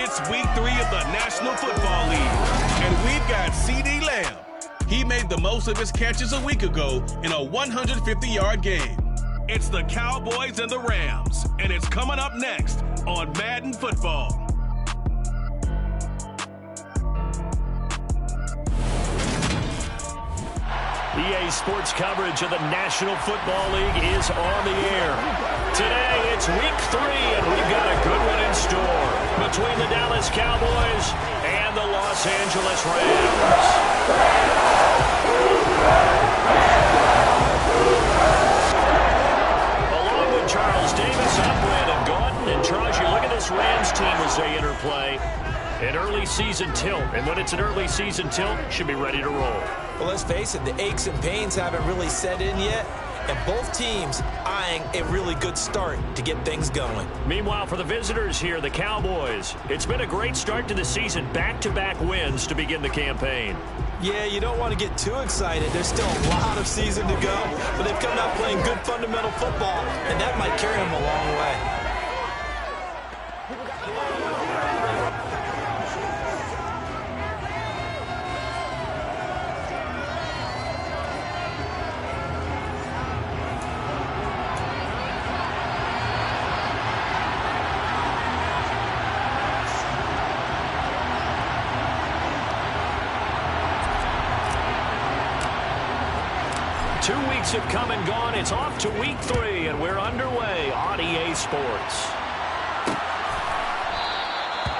It's week 3 of the National Football League, and we've got C.D. Lamb. He made the most of his catches a week ago in a 150-yard game. It's the Cowboys and the Rams, and it's coming up next on Madden Football. EA Sports coverage of the National Football League is on the air. Today, it's week 3, and we've got a good one in store between the Dallas Cowboys and the Los Angeles Rams. Along with Charles Davis, I'm Brandon Gauton. And Charles, you look at this Rams team as they interplay. An early season tilt, and when it's an early season tilt, should be ready to roll. Well, let's face it, the aches and pains haven't really set in yet, and both teams eyeing a really good start to get things going. Meanwhile, for the visitors here, the Cowboys, it's been a great start to the season, back-to-back wins to begin the campaign. Yeah, you don't want to get too excited. There's still a lot of season to go, but they've come out playing good fundamental football, and that might carry them a long way. 2 weeks have come and gone. It's off to week 3, and we're underway on EA Sports.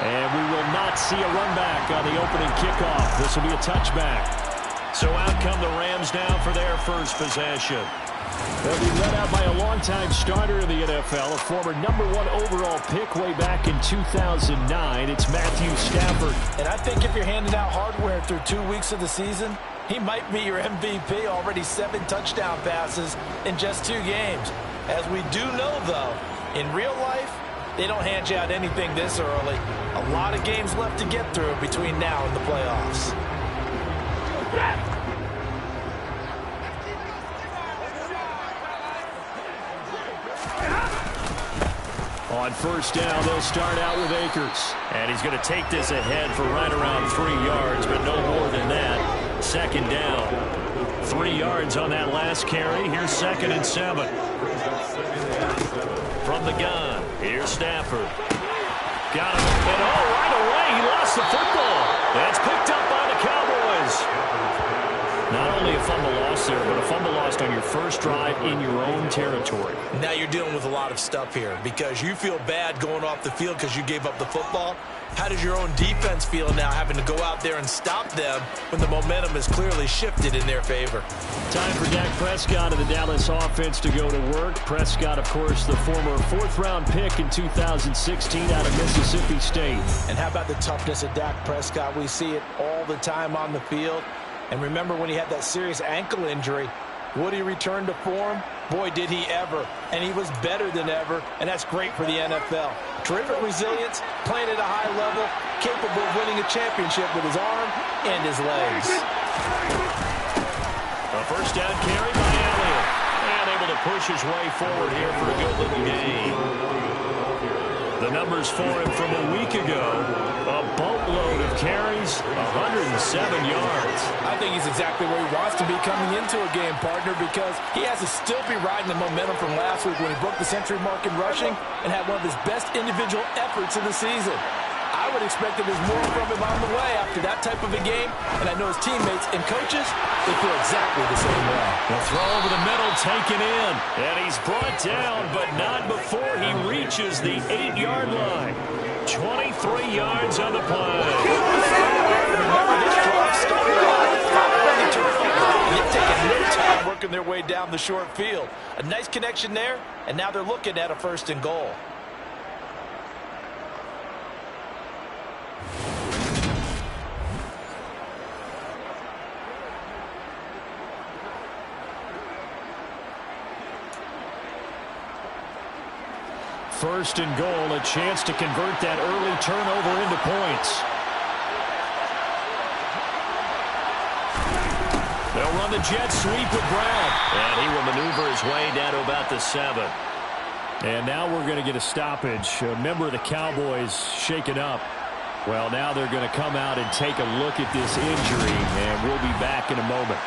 And we will not see a run back on the opening kickoff. This will be a touchback. So out come the Rams now for their first possession. They'll be led out by a longtime starter in the NFL, a former #1 overall pick way back in 2009. It's Matthew Stafford. And I think if you're handing out hardware through 2 weeks of the season, he might be your MVP. Already 7 touchdown passes in just 2 games. As we do know, though, in real life, they don't hand you out anything this early. A lot of games left to get through between now and the playoffs. On first down, they'll start out with Akers. And he's going to take this ahead for right around 3 yards, but no more than that. Second down. 3 yards on that last carry. Here's 2nd and 7. From the gun, here's Stafford. Got him. And right away, he lost the football. That's picked up by the Cowboys. Not only a fumble loss there, but a fumble lost on your first drive in your own territory. Now you're dealing with a lot of stuff here because you feel bad going off the field because you gave up the football. How does your own defense feel now having to go out there and stop them when the momentum is clearly shifted in their favor? Time for Dak Prescott of the Dallas offense to go to work. Prescott, of course, the former 4th-round pick in 2016 out of Mississippi State. And how about the toughness of Dak Prescott? We see it all the time on the field. And remember when he had that serious ankle injury, would he return to form? Boy, did he ever. And he was better than ever, and that's great for the NFL. Terrific resilience, playing at a high level, capable of winning a championship with his arm and his legs. A first down carry by Elliott. And able to push his way forward here for a good little gain. The numbers for him from a week ago, a boatload of carries, 107 yards. I think he's exactly where he wants to be coming into a game, partner, because he has to still be riding the momentum from last week when he broke the century mark in rushing and had one of his best individual efforts of the season. I would expect that there's more from him on the way after that type of a game, and I know his teammates and coaches, they feel exactly the same way. The throw over the middle taken in, and he's brought down, but not before he reaches the 8-yard line. 23 yards on the play. Remember, this drive started off they've taken no time working their way down the short field. A nice connection there, and now they're looking at a 1st and goal. First and goal, a chance to convert that early turnover into points. They'll run the jet sweep with Brown. And he will maneuver his way down to about the 7. And now we're going to get a stoppage. A member of the Cowboys shaken up. Well, now they're going to come out and take a look at this injury, and we'll be back in a moment.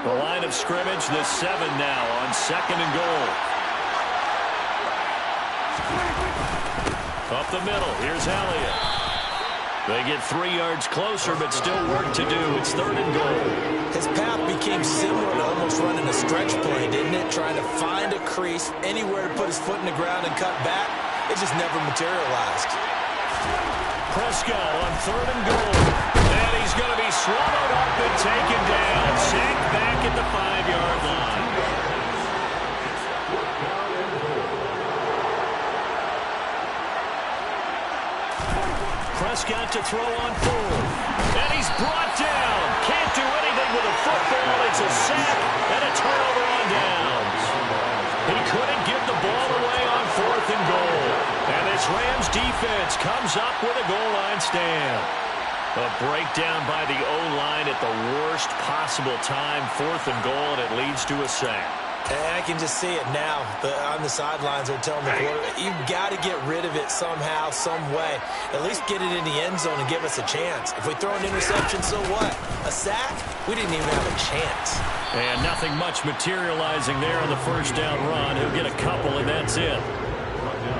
The line of scrimmage, the 7 now on 2nd and goal. Up the middle, here's Elliott. They get 3 yards closer, but still work to do. It's 3rd and goal. His path became similar to almost running a stretch play, didn't it? Trying to find a crease, anywhere to put his foot in the ground and cut back. It just never materialized. Prescott on 3rd and goal. And he's going to be swallowed up and taken down. Sacked back at the 5-yard line. Prescott to throw on 4th. And he's brought down. Can't do anything with a football. It's a sack and a turnover on downs. He couldn't give the ball away on 4th and goal. And this Rams defense comes up with a goal line stand. A breakdown by the O-line at the worst possible time. 4th and goal, and it leads to a sack. And I can just see it now. On the sidelines, they're telling the quarterback, you've got to get rid of it somehow, some way. At least get it in the end zone and give us a chance. If we throw an interception, so what? A sack? We didn't even have a chance. And nothing much materializing there on the first down run. He'll get a couple, and that's it.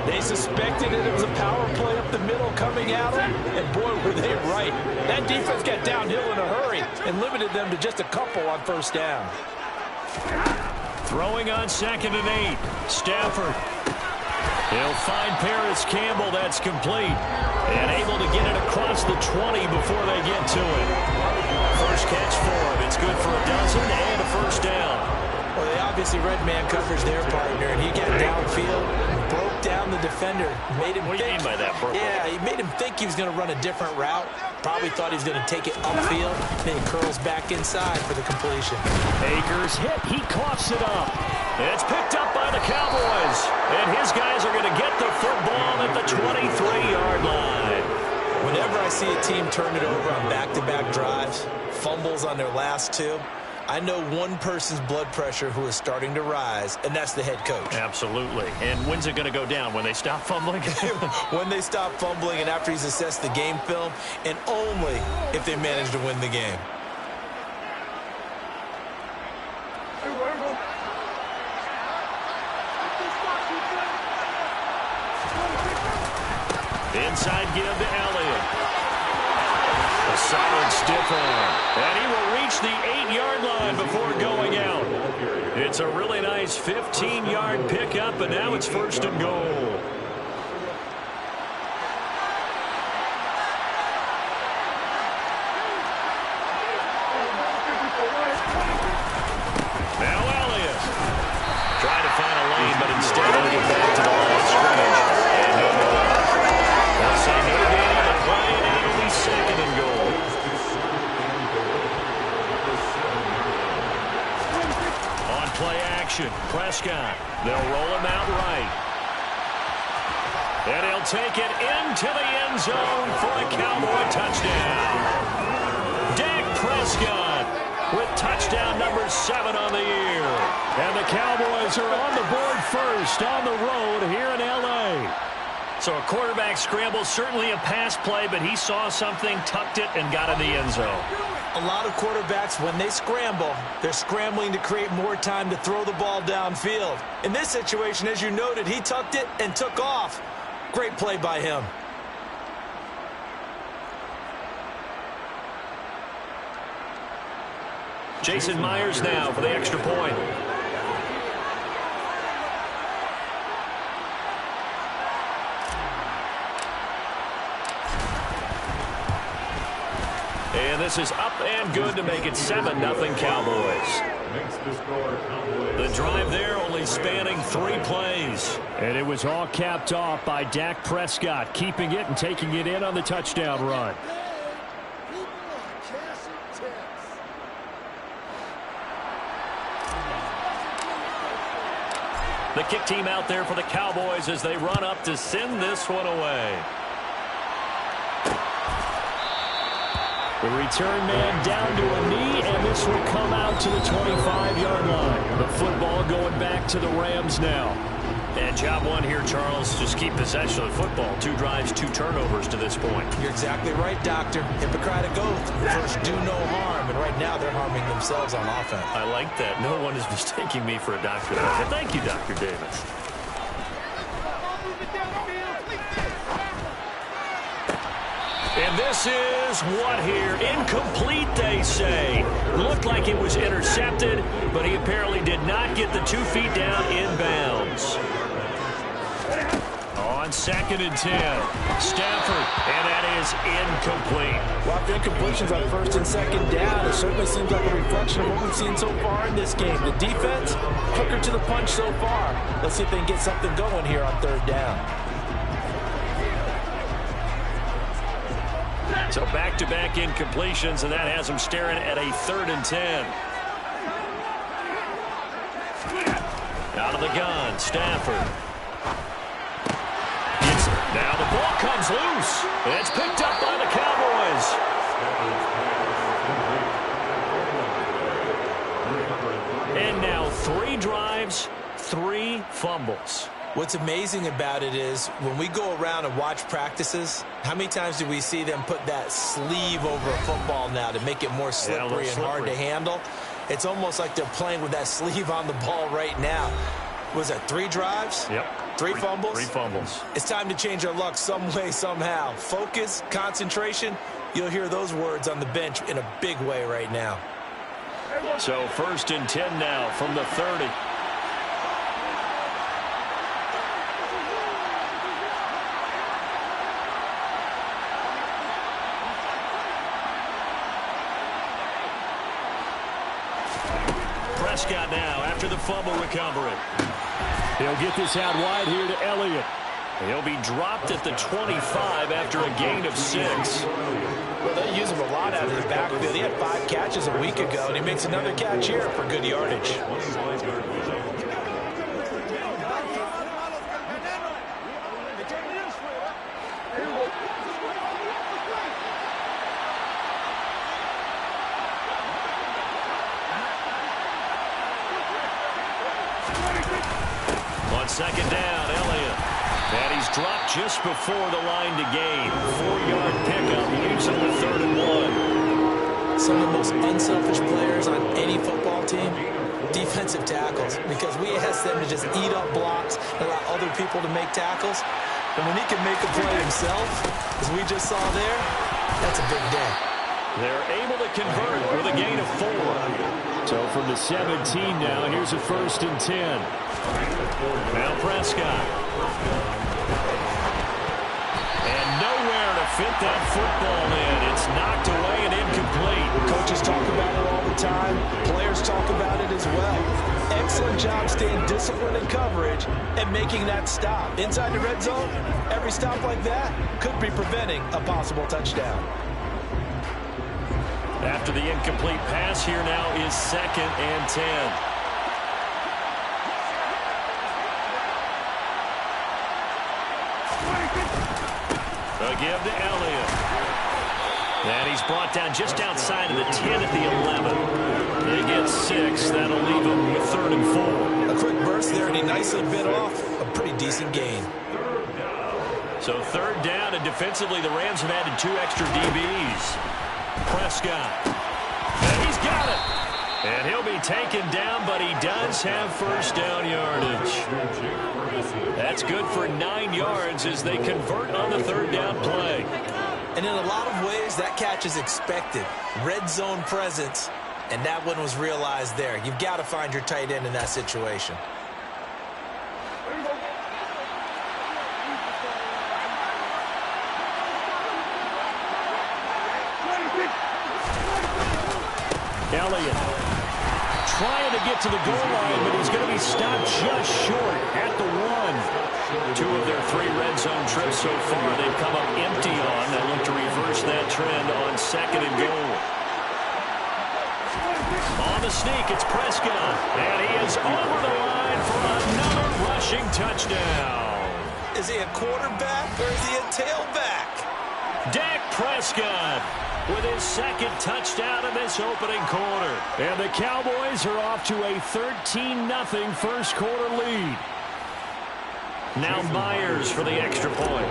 They suspected it was a power play up the middle coming at them, and boy, were they right. That defense got downhill in a hurry and limited them to just a couple on first down. Throwing on 2nd and 8. Stafford. He'll find Paris Campbell. That's complete. And able to get it across the 20 before they get to it. First catch for him. It's good for a dozen and a first down. Well, they obviously read man coverage their partner, and he got downfield, broke down the defender, made him What do you mean by that, Purple? Yeah, he made him think he was going to run a different route. Probably thought he was going to take it upfield. Then he curls back inside for the completion. Akers hit. He coughs it up. It's picked up by the Cowboys. And his guys are going to get the football at the 23-yard line. Whenever I see a team turn it over on back-to-back drives, fumbles on their last 2, I know one person's blood pressure who is starting to rise, and that's the head coach. Absolutely. And when's it going to go down? When they stop fumbling? When they stop fumbling and after he's assessed the game film, and only if they manage to win the game. Inside give to Elliott. A solid stiff arm. And he will reach the 8-yard line before going out. It's a really nice 15-yard pickup, and now it's 1st and goal. Now Elliott. Trying to find a lane, but instead he'll get back to the line of scrimmage. And no gain. They'll say no gain on the play, and it'll be 2nd and goal. On play action, Prescott. They'll roll him out right. And he'll take it into the end zone for a Cowboy touchdown. Dak Prescott with touchdown number 7 on the year. And the Cowboys are on the board first on the road here in L.A. So a quarterback scramble, certainly a pass play, but he saw something, tucked it, and got in the end zone. A lot of quarterbacks, when they scramble, they're scrambling to create more time to throw the ball downfield. In this situation, as you noted, he tucked it and took off. Great play by him. Jason Myers now for the extra point. And this is up and good to make it 7-0 Cowboys. The drive there only spanning 3 plays. And it was all capped off by Dak Prescott, keeping it and taking it in on the touchdown run. The kick team out there for the Cowboys as they run up to send this one away. The return man down to a knee, and this will come out to the 25-yard line. The football going back to the Rams now. And job one here, Charles, just keep possession of the football. 2 drives, 2 turnovers to this point. You're exactly right, Doctor. Hippocratic oath. First, do no harm. And right now, they're harming themselves on offense. I like that. No one is mistaking me for a doctor. Well, thank you, Dr. Davis. And this is what here? Incomplete, they say. Looked like it was intercepted, but he apparently did not get the 2 feet down inbounds. On 2nd and 10, Stafford, and that is incomplete. Well, after incompletions on 1st and 2nd down, it certainly seems like a reflection of what we've seen so far in this game. The defense, quicker to the punch so far. Let's see if they can get something going here on 3rd down. So back-to-back incompletions, and that has them staring at a 3rd and 10. Out of the gun, Stafford. Now the ball comes loose. It's picked up by the Cowboys. And now 3 drives, 3 fumbles. What's amazing about it is when we go around and watch practices, how many times do we see them put that sleeve over a football now to make it more slippery and hard to handle? It's almost like they're playing with that sleeve on the ball right now. Was that 3 drives? Yep. 3 fumbles? 3 fumbles. It's time to change our luck some way, somehow. Focus, concentration. You'll hear those words on the bench in a big way right now. So 1st and 10 now from the 30. Prescott now after the fumble recovery. He'll get this out wide here to Elliott. He'll be dropped at the 25 after a gain of 6. Well, they use him a lot out of the backfield. He had 5 catches a week ago, and he makes another catch here for good yardage. On 2nd down, Elliott. And he's dropped just before the line to gain. 4-yard pickup leaves him with 3rd and 1. Some of the most unselfish players on any football team, defensive tackles, because we ask them to just eat up blocks and allow other people to make tackles. And when he can make a play himself, as we just saw there, that's a big day. They're able to convert with a gain of 4. So from the 17 now, and here's a 1st and 10. Now Prescott. And nowhere to fit that football in. It's knocked away and incomplete. Coaches talk about it all the time. Players talk about it as well. Excellent job staying disciplined in coverage and making that stop. Inside the red zone, every stop like that could be preventing a possible touchdown. After the incomplete pass, here now is 2nd and 10. A give to Elliott. And he's brought down just outside of the 10 at the 11. They get 6. That'll leave him with 3rd and 4. A quick burst there, and he nicely bit off a pretty decent gain. So 3rd down, and defensively, the Rams have added 2 extra DBs. Prescott. And he's got it. And he'll be taken down, but he does have 1st down yardage. That's good for 9 yards as they convert on the 3rd down play. And in a lot of ways, that catch is expected. Red zone presence, and that one was realized there. You've got to find your tight end in that situation. Elliott trying to get to the goal line, but he's going to be stopped just short at the 1. 2 of their 3 red zone trips so far they've come up empty on. They look to reverse that trend on 2nd and goal. On the sneak, it's Prescott. And he is over the line for another rushing touchdown. Is he a quarterback or is he a tailback? Dak Prescott with his second touchdown in this opening quarter. And the Cowboys are off to a 13-0 first quarter lead. Now Myers for the extra point.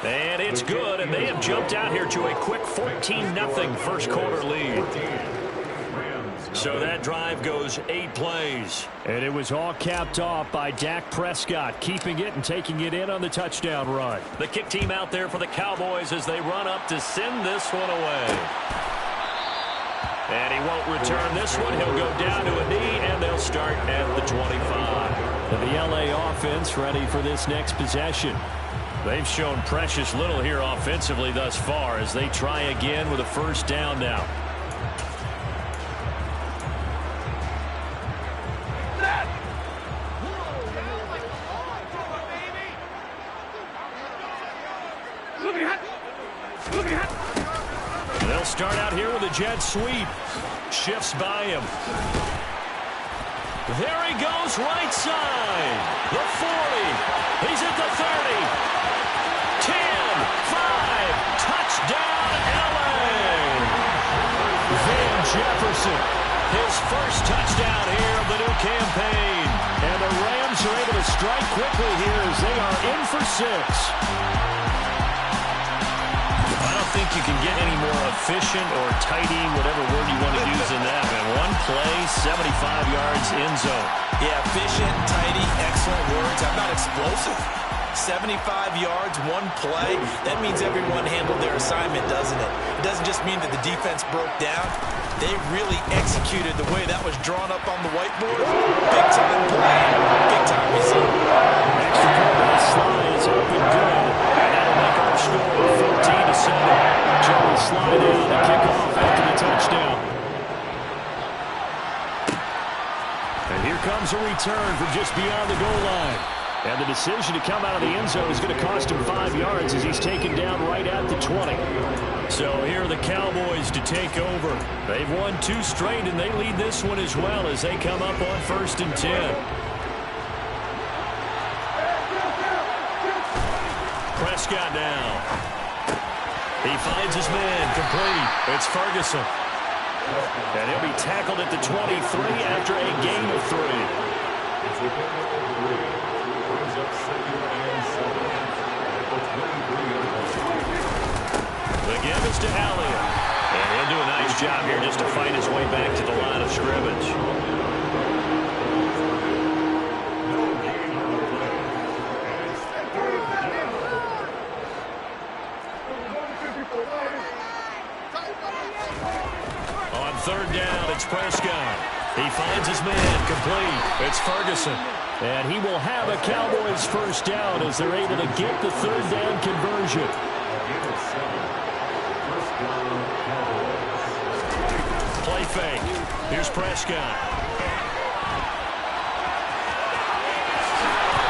And it's good, and they have jumped out here to a quick 14-0 first quarter lead. So that drive goes 8 plays. And it was all capped off by Dak Prescott, keeping it and taking it in on the touchdown run. The kick team out there for the Cowboys as they run up to send this one away. And he won't return this one. He'll go down to a knee, and they'll start at the 25. And the LA offense ready for this next possession. They've shown precious little here offensively thus far as they try again with a first down now. They'll start out here with a jet sweep. Shifts by him. There he goes, right side. The 40. He's at the 30. 10, 5, touchdown, LA. Van Jefferson, his first touchdown here of the new campaign. And the Rams are able to strike quickly here as they are in for 6. I don't think you can get any more efficient or tidy, whatever word you want to use in that. Man, one play, 75 yards in zone. Yeah, efficient, tidy, excellent words. How about explosive? 75 yards, one play. That means everyone handled their assignment, doesn't it? It doesn't just mean that the defense broke down. They really executed the way that was drawn up on the whiteboard. Big time play, big time result. Extra point slide is up and good. And that'll make our score 14-7. Joey slide in the kickoff after the touchdown. And here comes a return from just beyond the goal line. And the decision to come out of the end zone is going to cost him 5 yards as he's taken down right at the 20. So here are the Cowboys to take over. They've won 2 straight, and they lead this one as well as they come up on 1st and 10. Prescott now. He finds his man complete. It's Ferguson. And he'll be tackled at the 23 after a gain of 3. The give is to Elliott. And he'll do a nice job here just to fight his way back to the line of scrimmage. On 3rd down, it's Prescott. He finds his man complete. It's Ferguson. And he will have a Cowboys first down as they're able to get the 3rd down conversion. Play fake. Here's Prescott.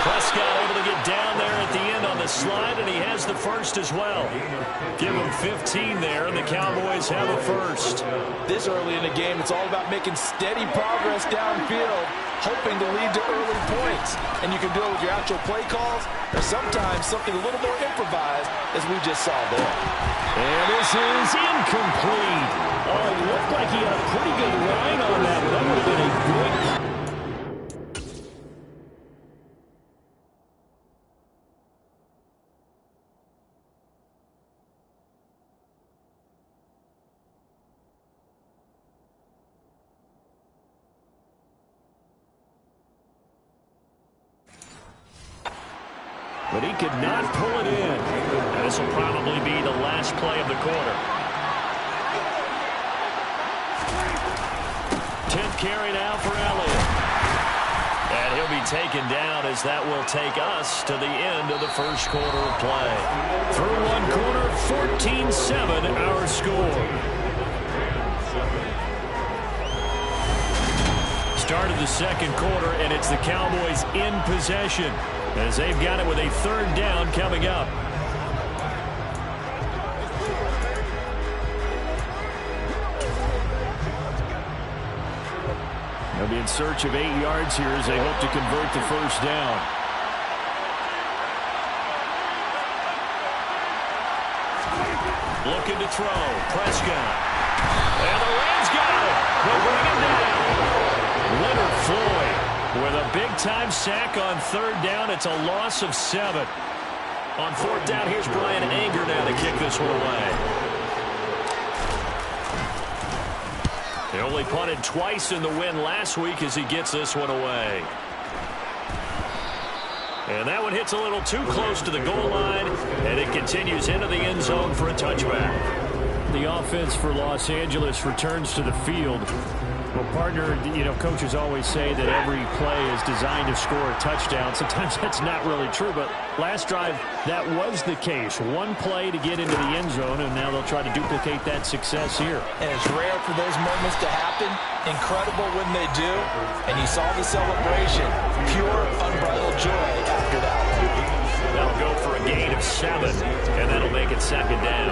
Prescott able to get down there at the end on the slide, and he has the first as well. Give him 15 there, and the Cowboys have a first. This early in the game, it's all about making steady progress downfield, hoping to lead to early points. And you can do it with your actual play calls, or sometimes something a little more improvised, as we just saw there. And this is incomplete. Oh, it looked like he had a pretty good line on that. That would have been a good... But he could not pull it in. And this will probably be the last play of the quarter. 10th carry now for Elliott. And he'll be taken down as that will take us to the end of the first quarter of play. Through one quarter, 14-7 our score. Start of the second quarter, and it's the Cowboys in possession as they've got it with a 3rd down coming up. in search of 8 yards here as they hope to convert the first down. Looking to throw. Prescott. And the Rams got it. They'll bring him down. Leonard Floyd with a big-time sack on third down. It's a loss of 7. On fourth down, here's Brian Anger now to kick this one away. He only punted twice in the win last week as he gets this one away. And that one hits a little too close to the goal line, and it continues into the end zone for a touchback. The offense for Los Angeles returns to the field. Well, partner, coaches always say that every play is designed to score a touchdown. Sometimes that's not really true, but last drive, that was the case. One play to get into the end zone, and now they'll try to duplicate that success here. And it's rare for those moments to happen. Incredible when they do. And you saw the celebration. Pure, unbridled joy after that one. That'll go for a gain of 7, and that'll make it second down.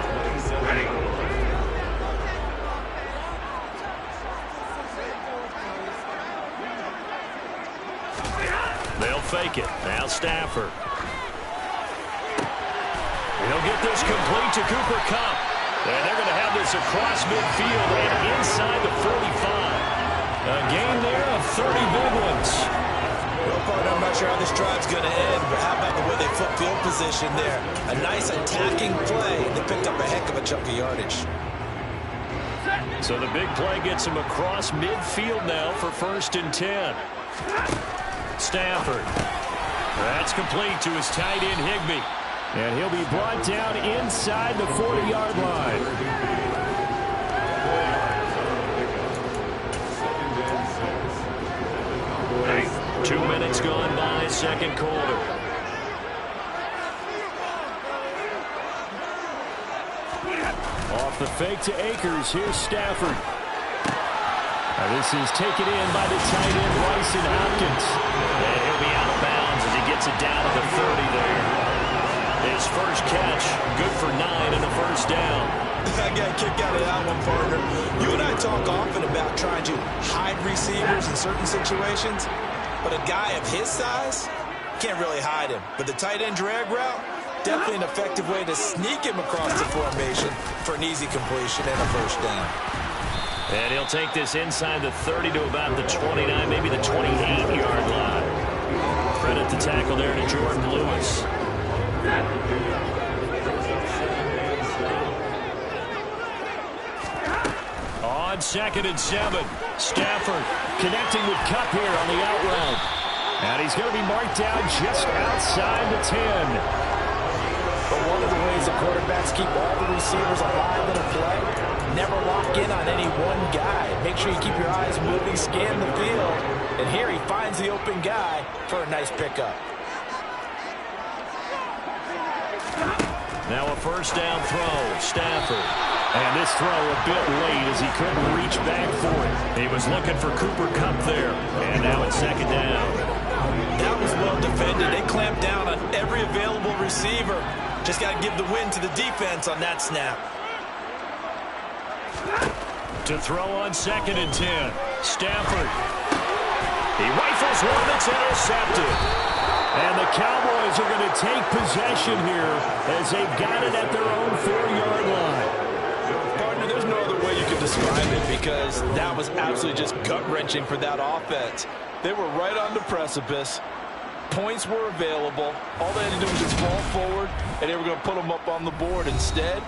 They'll fake it. Now Stafford. He'll get this complete to Cooper Kupp. And they're going to have this across midfield and inside the 45. A gain there of 30 big ones. Well, partner, I'm not sure how this drive's going to end, but how about the way they flip field position there? A nice attacking play. They picked up a heck of a chunk of yardage. So the big play gets him across midfield now for 1st and 10. Stafford. That's complete to his tight end, Higbee. And he'll be brought down inside the 40-yard line. Hey, 2 minutes gone by, second quarter. Off the fake to Akers. Here's Stafford. Now this is taken in by the tight end, Bryson Hopkins. And he'll be out of bounds as he gets it down to the 30 there. His first catch, good for 9 and a first down. I got a kick out of that one, partner. You and I talk often about trying to hide receivers in certain situations, but a guy of his size can't really hide him. But the tight end drag route, definitely an effective way to sneak him across the formation for an easy completion and a first down. And he'll take this inside the 30 to about the 29, maybe the 28-yard line. Credit the tackle there to Jordan Lewis. On 2nd and 7, Stafford connecting with Kupp here on the out route. And he's going to be marked down just outside the 10. But one of the ways the quarterbacks keep all the receivers alive in a play, never lock in on any one guy. Make sure you keep your eyes moving, scan the field. And here he finds the open guy for a nice pickup. Now a first down throw, Stafford. And this throw a bit late as he couldn't reach back for it. He was looking for Cooper Kupp there. And now it's second down. That was well defended. They clamped down on every available receiver. Just got to give the win to the defense on that snap. To throw on 2nd and 10, Stafford. He rifles one that's intercepted. And the Cowboys are going to take possession here as they've got it at their own 4-yard line. Partner, there's no other way you can describe it because that was absolutely just gut-wrenching for that offense. They were right on the precipice. Points were available. All they had to do was just fall forward, and they were going to put them up on the board. Instead,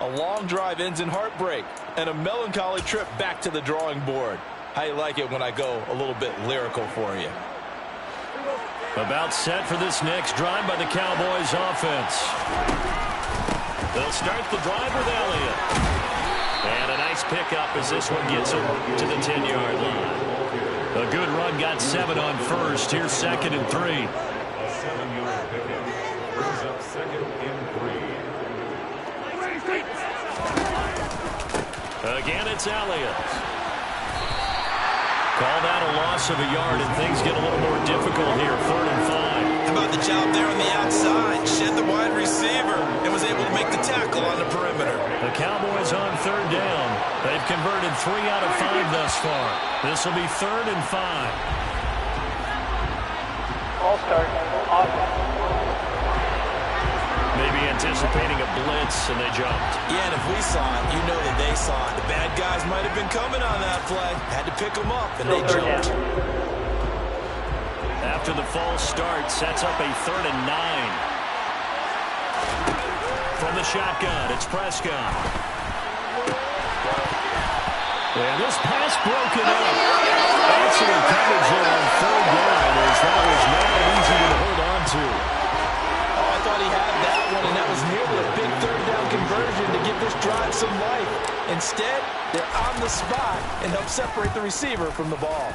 a long drive ends in heartbreak and a melancholy trip back to the drawing board. How you like it when I go a little bit lyrical for you? About set for this next drive by the Cowboys offense. They'll start the drive with Elliott. And a nice pickup as this one gets him to the 10-yard line. A good run got 7 on first. Here's 2nd and 3. Again, it's Elliott. Called out a loss of a yard, and things get a little more difficult here. 3rd and 5. How about the job there on the outside? Shed the wide receiver and was able to make the tackle on the perimeter. The Cowboys on 3rd down. They've converted 3 out of 5 thus far. This will be 3rd and 5. All start. Offense. Maybe anticipating a blitz, and they jumped. Yeah, and if we saw it, you know that they saw it. The bad guys might have been coming on that play. Had to pick them up, and they jumped. After the false start, sets up a 3rd and 9. From the shotgun, it's Prescott. And this pass broken up. Excellent coverage there on 3rd down, as that was not easy to hold on to. Oh, I thought he had that one, and that was nearly a big 3rd down conversion to give this drive some life. Instead, they're on the spot and help separate the receiver from the ball.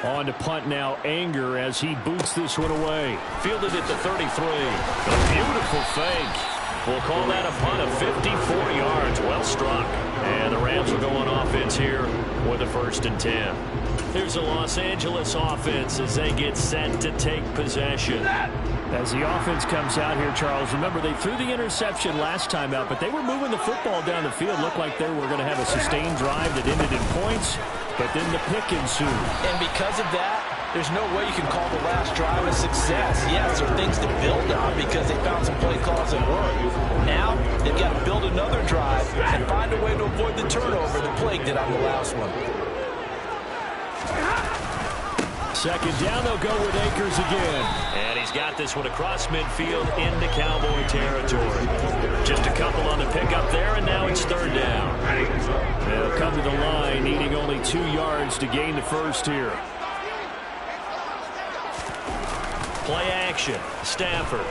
On to punt now, Anger, as he boots this one away. Fielded at the 33. A beautiful fake. We'll call that a punt of 54 yards. Well struck. And the Rams will go on offense here with a 1st and 10. Here's the Los Angeles offense as they get set to take possession. As the offense comes out here, Charles, remember they threw the interception last time out, but they were moving the football down the field. Looked like they were going to have a sustained drive that ended in points, but then the pick ensued. And because of that, there's no way you can call the last drive a success. Yes, there are things to build on because they found some play calls that work. Now, they've got to build another drive and find a way to avoid the turnover that plagued it on the last one. 2nd down, they'll go with Akers again. And he's got this one across midfield into Cowboy territory. Just a couple on the pickup there, and now it's 3rd down. They'll come to the line, needing only 2 yards to gain the first here. Play action. Stafford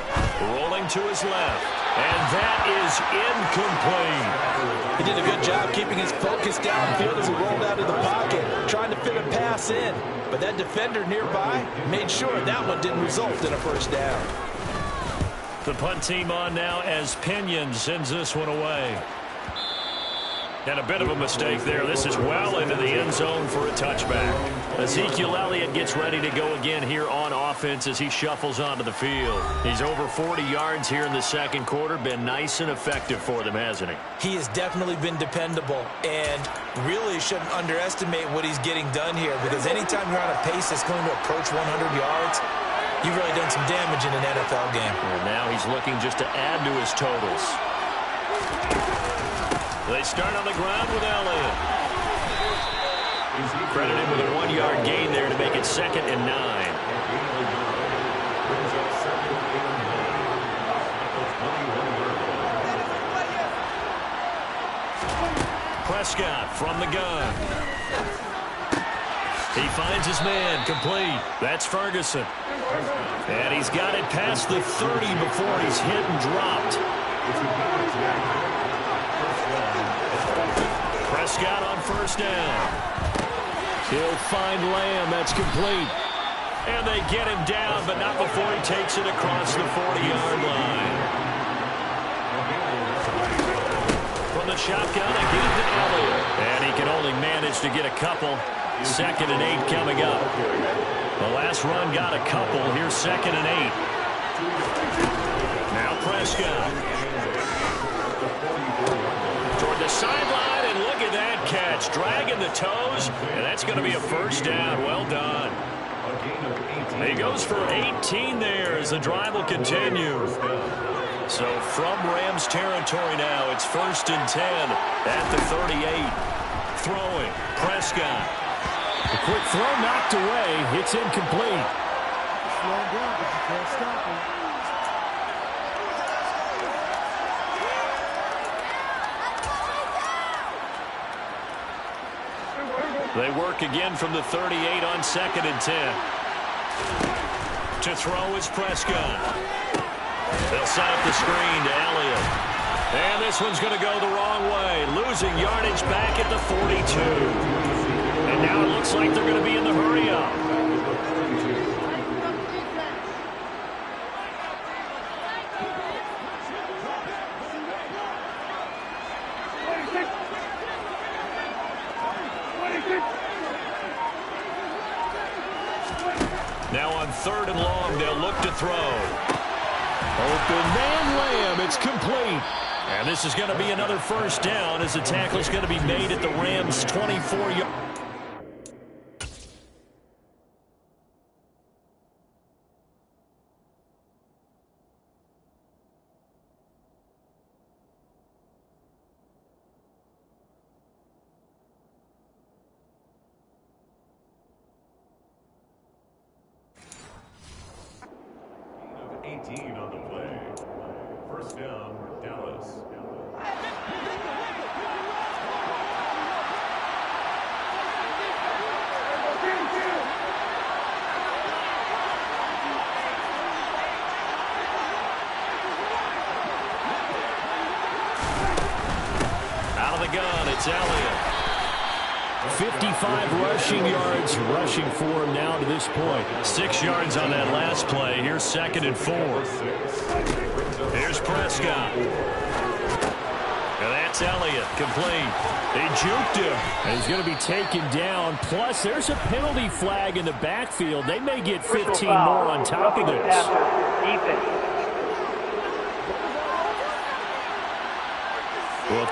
rolling to his left. And that is incomplete. He did a good job keeping his focus downfield as he rolled out of the pocket, trying to fit a pass in. But that defender nearby made sure that one didn't result in a 1st down. The punt team on now as Pinion sends this one away. And a bit of a mistake there. This is well into the end zone for a touchback. Ezekiel Elliott gets ready to go again here on offense as he shuffles onto the field. He's over 40 yards here in the 2nd quarter. Been nice and effective for them, hasn't he? He has definitely been dependable, and really shouldn't underestimate what he's getting done here, because anytime you're on a pace that's going to approach 100 yards, you've really done some damage in an NFL game. And now he's looking just to add to his totals. They start on the ground with Elliott. Credited with a 1-yard gain there to make it 2nd and 9. Prescott from the gun. He finds his man, complete. That's Ferguson. And he's got it past the 30 before he's hit and dropped. Prescott on 1st down. He'll find Lamb. That's complete. And they get him down, but not before he takes it across the 40-yard line. From the shotgun, again to Elliott. And he can only manage to get a couple. 2nd and 8 coming up. The last run got a couple. Here's 2nd and 8. Now Prescott. Toward the sideline, and look at that catch. Dragging the toes, and that's going to be a 1st down. Well done. He goes for 18 there as the drive will continue. So from Rams territory now, it's 1st and 10 at the 38. Throwing, Prescott. The quick throw knocked away. It's incomplete. Slow down, but you can't stop him. They work again from the 38 on 2nd and 10. To throw is Prescott. They'll set up the screen to Elliott. And this one's going to go the wrong way. Losing yardage back at the 42. And now it looks like they're going to be in the hurry-up. Now on 3rd and long, they'll look to throw. Open man Lamb. It's complete. And this is going to be another first down as the tackle is going to be made at the Rams' 24-yard. On the play. First down, Dallas. Out of the gun, it's Elliott. 55 rushing yards rushing for him now to this point. 6 yards on that last play. Here's 2nd and 4. Here's Prescott. And that's Elliott, complete. They juked him. And he's going to be taken down. Plus, there's a penalty flag in the backfield. They may get 15 more on top of this. Well,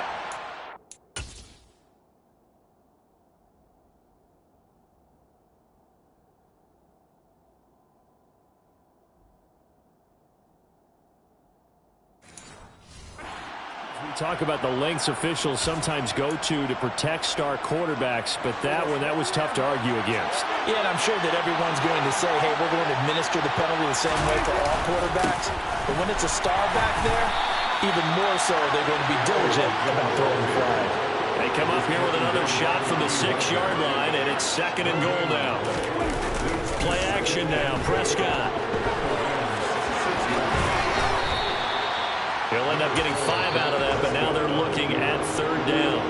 talk about the lengths officials sometimes go to protect star quarterbacks, but that was tough to argue against. Yeah, and I'm sure that everyone's going to say, hey, we're going to administer the penalty the same way for all quarterbacks. But when it's a star back there, even more so, they're going to be diligent about throwing the flag. They come up here with another shot from the 6-yard line, and it's 2nd and goal now. Play action now, Prescott. He'll end up getting 5 out of that, but now they're looking at 3rd down.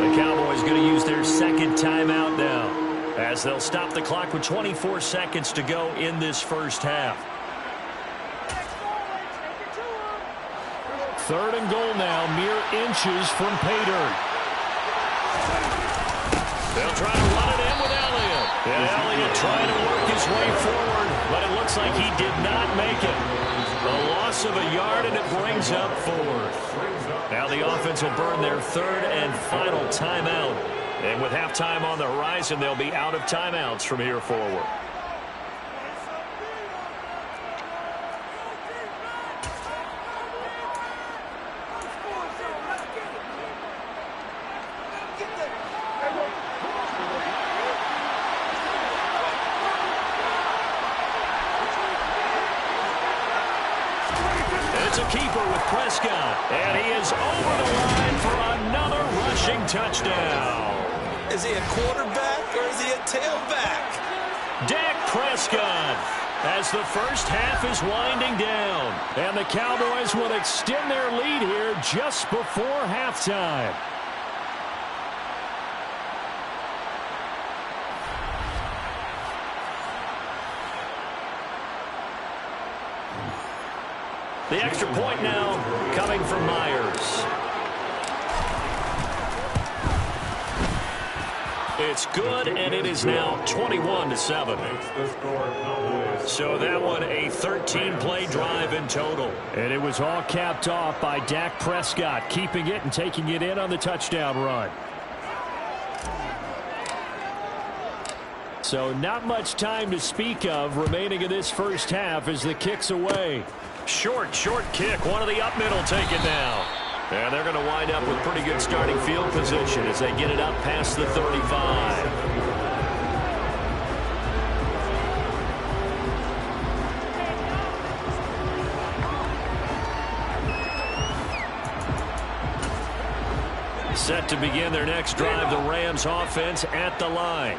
The Cowboys going to use their 2nd timeout now, as they'll stop the clock with 24 seconds to go in this first half. 3rd and goal now, mere inches from pay dirt. They'll try to run it in with Elliott. And Elliott trying to work his way forward, but it looks like he did not make it. A loss of a yard, and it brings up 4th. Now the offense will burn their 3rd and final timeout. And with halftime on the horizon, they'll be out of timeouts from here forward. It's a keeper with Prescott, and he is over the line for another rushing touchdown. Is he a quarterback or is he a tailback? Dak Prescott, as the first half is winding down, and the Cowboys will extend their lead here just before halftime. The extra point now coming from Myers. It's good, and it is now 21-7. So that one a 13-play drive in total. And it was all capped off by Dak Prescott, keeping it and taking it in on the touchdown run. So not much time to speak of remaining in this first half as the kick's away. Short kick. One of the up middle taken down. And they're going to wind up with pretty good starting field position as they get it up past the 35. Set to begin their next drive, the Rams offense at the line.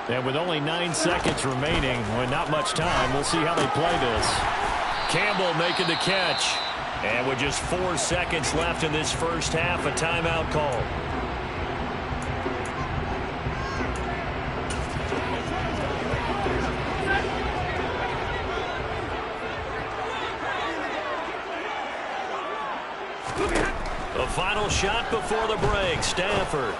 And with only 9 seconds remaining, well, not much time, we'll see how they play this. Campbell making the catch. And with just 4 seconds left in this first half, a timeout call. The final shot before the break, Stafford.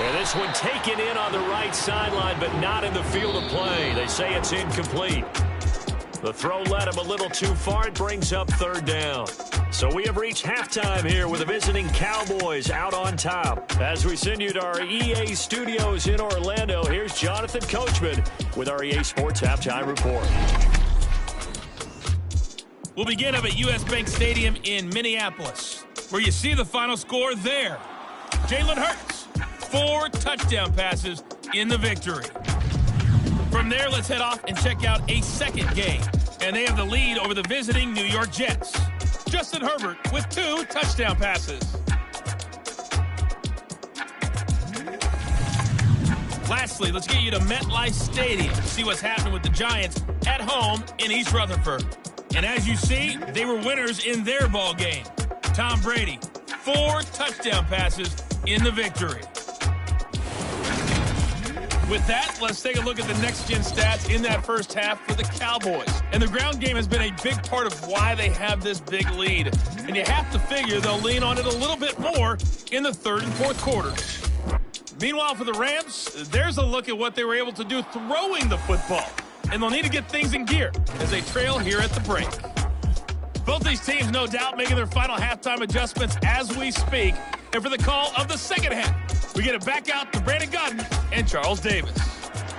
And this one taken in on the right sideline, but not in the field of play. They say it's incomplete. The throw led him a little too far. It brings up third down. So we have reached halftime here with the visiting Cowboys out on top. As we send you to our EA studios in Orlando, here's Jonathan Coachman with our EA Sports Halftime Report. We'll begin up at U.S. Bank Stadium in Minneapolis, where you see the final score there. Jalen Hurts, 4 touchdown passes in the victory. From there, let's head off and check out a second game. And they have the lead over the visiting New York Jets. Justin Herbert with 2 touchdown passes. Lastly, let's get you to MetLife Stadium to see what's happening with the Giants at home in East Rutherford. And as you see, they were winners in their ball game. Tom Brady, 4 touchdown passes in the victory. With that, let's take a look at the next-gen stats in that first half for the Cowboys. And the ground game has been a big part of why they have this big lead. And you have to figure they'll lean on it a little bit more in the third and fourth quarters. Meanwhile, for the Rams, there's a look at what they were able to do throwing the football. And they'll need to get things in gear as they trail here at the break. Both these teams, no doubt, making their final halftime adjustments as we speak. And for the call of the second half, we get it back out to Brandon Godden and Charles Davis.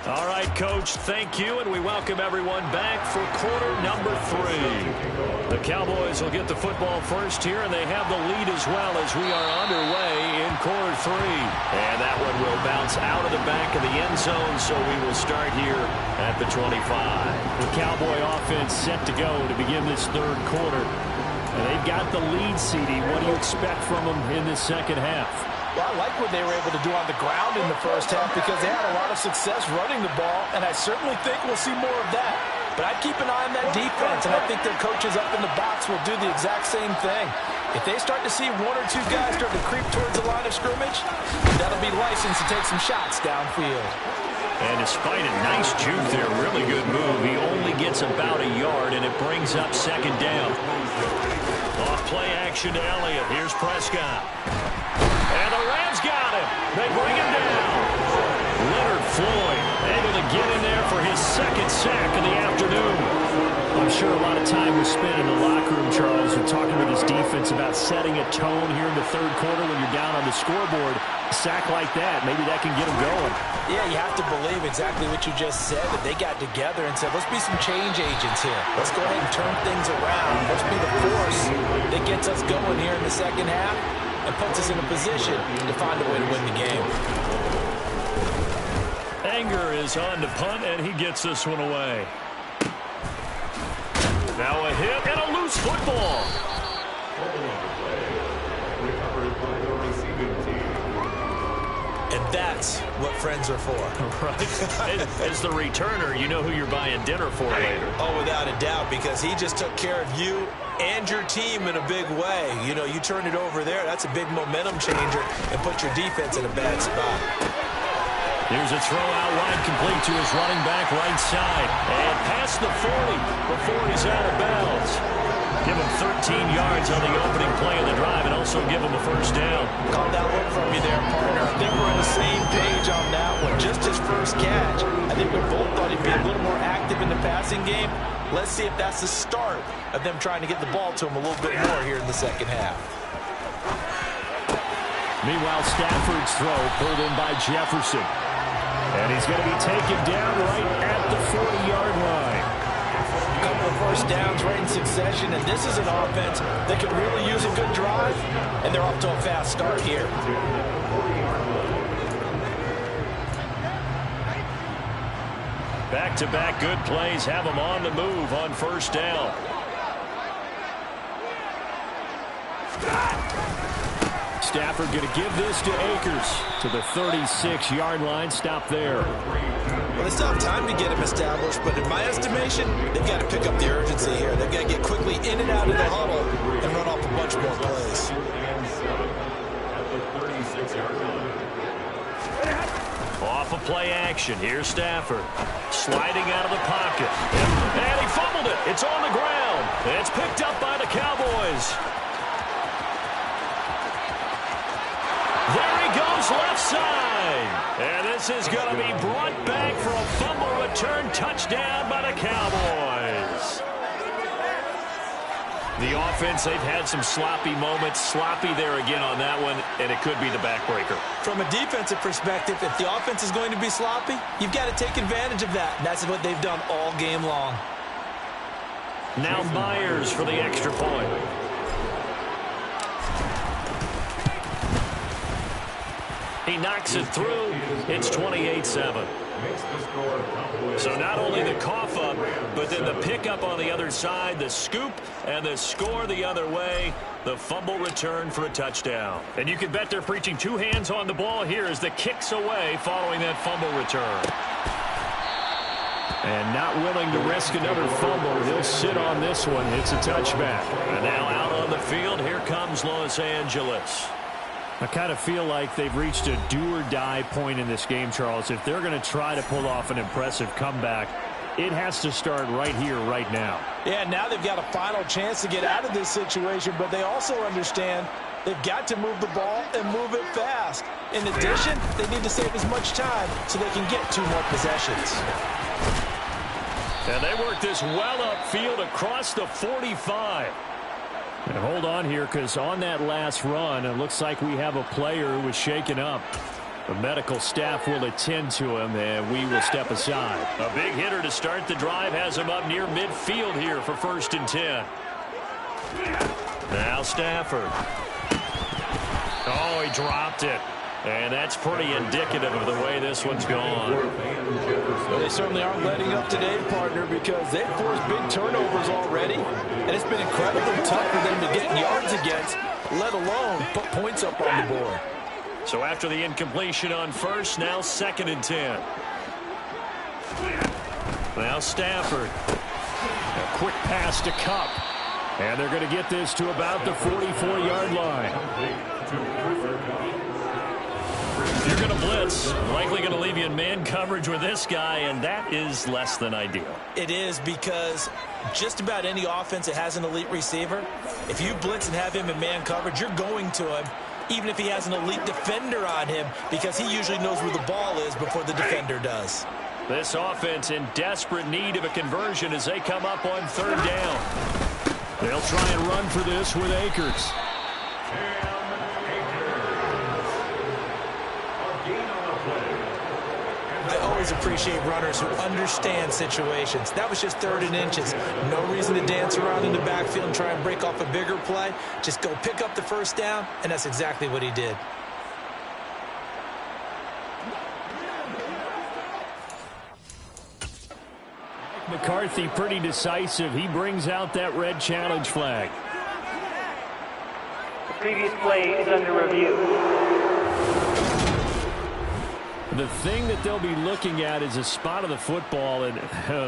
All right, Coach, thank you, and we welcome everyone back for quarter number 3. The Cowboys will get the football first here, and they have the lead as well as we are underway in quarter 3. And that one will bounce out of the back of the end zone, so we will start here at the 25. The Cowboy offense set to go to begin this third quarter. And they've got the lead, CD. What do you expect from them in this second half? Well, I like what they were able to do on the ground in the first half because they had a lot of success running the ball, and I certainly think we'll see more of that. But I'd keep an eye on that defense, and I think their coaches up in the box will do the exact same thing. If they start to see 1 or 2 guys start to creep towards the line of scrimmage, that'll be license to take some shots downfield. And despite a nice juke there, really good move, he only gets about a yard, and it brings up second down. Off play action to Elliott. Here's Prescott. And the Rams got him. They bring him down. Leonard Floyd able to get in there for his second sack of the afternoon. I'm sure a lot of time was spent in the locker room, Charles, and talking with his defense about setting a tone here in the third quarter when you're down on the scoreboard. A sack like that, maybe that can get them going. Yeah, you have to believe exactly what you just said, that they got together and said, let's be some change agents here. Let's go ahead and turn things around. Let's be the force that gets us going here in the second half and puts us in a position to find a way to win the game. Anger is on to punt, and he gets this one away. Now a hit and a loose football. And that's what friends are for. Right. As the returner, you know who you're buying dinner for later. Oh, without a doubt, because he just took care of you and your team in a big way. You know, you turn it over there, that's a big momentum changer and put your defense in a bad spot. Here's a throw out wide, complete to his running back right side. And past the 40 before he's out of bounds. Give him 13 yards on the opening play of the drive and also give him a first down. Caught that look from you there, partner. I think we're on the same page on that one. Just his first catch. I think we both thought he'd be a little more active in the passing game. Let's see if that's the start of them trying to get the ball to him a little bit more here in the second half. Meanwhile, Stafford's throw pulled in by Jefferson. And he's going to be taken down right at the 40-yard line. A couple of first downs right in succession, and this is an offense that could really use a good drive, and they're off to a fast start here. Back-to-back good plays have them on the move on first down. Stafford going to give this to Akers to the 36-yard line. Stop there. Well, they still have time to get him established, but in my estimation, they've got to pick up the urgency here. They've got to get quickly in and out of the huddle and run off a bunch more plays. Off of play action. Here's Stafford. Sliding out of the pocket. And he fumbled it. It's on the ground. It's picked up by the Cowboys. There he goes left side. And this is going to be brought back for a fumble return touchdown by the Cowboys. The offense, they've had some sloppy moments. Sloppy there again on that one, and it could be the backbreaker. From a defensive perspective, if the offense is going to be sloppy, you've got to take advantage of that. And that's what they've done all game long. Now Myers for the extra point. He knocks it through. It's 28-7. So not only the cough up, but then the pickup on the other side, the scoop, and the score the other way, the fumble return for a touchdown. And you can bet they're preaching two hands on the ball here as the kick's away following that fumble return. And not willing to risk another fumble. He'll sit on this one. It's a touchback. And now out on the field, here comes Los Angeles. I kind of feel like they've reached a do-or-die point in this game, Charles. If they're going to try to pull off an impressive comeback, it has to start right here, right now. Yeah, now they've got a final chance to get out of this situation, but they also understand they've got to move the ball and move it fast. In addition, they need to save as much time so they can get 2 more possessions. And they work this well upfield across the 45. And hold on here, because on that last run, it looks like we have a player who was shaken up. The medical staff will attend to him, and we will step aside. A big hitter to start the drive has him up near midfield here for 1st and 10. Now Stafford. Oh, he dropped it. And that's pretty indicative of the way this one's gone. Well, they certainly aren't letting up today, partner, because they've forced big turnovers already. And it's been incredibly tough for them to get yards against, let alone put points up on the board. So after the incompletion on first, now 2nd and 10. Now Stafford. A quick pass to Kupp. And they're going to get this to about the 44-yard line. You're going to blitz, likely going to leave you in man coverage with this guy, and that is less than ideal. It is, because just about any offense that has an elite receiver, if you blitz and have him in man coverage, you're going to him, even if he has an elite defender on him, because he usually knows where the ball is before the defender does. This offense in desperate need of a conversion as they come up on 3rd down. They'll try and run for this with Akers. I always appreciate runners who understand situations. That was just 3rd and inches. No reason to dance around in the backfield and try and break off a bigger play. Just go pick up the 1st down, and that's exactly what he did. McCarthy pretty decisive. He brings out that red challenge flag. The previous play is under review. The thing that they'll be looking at is a spot of the football, and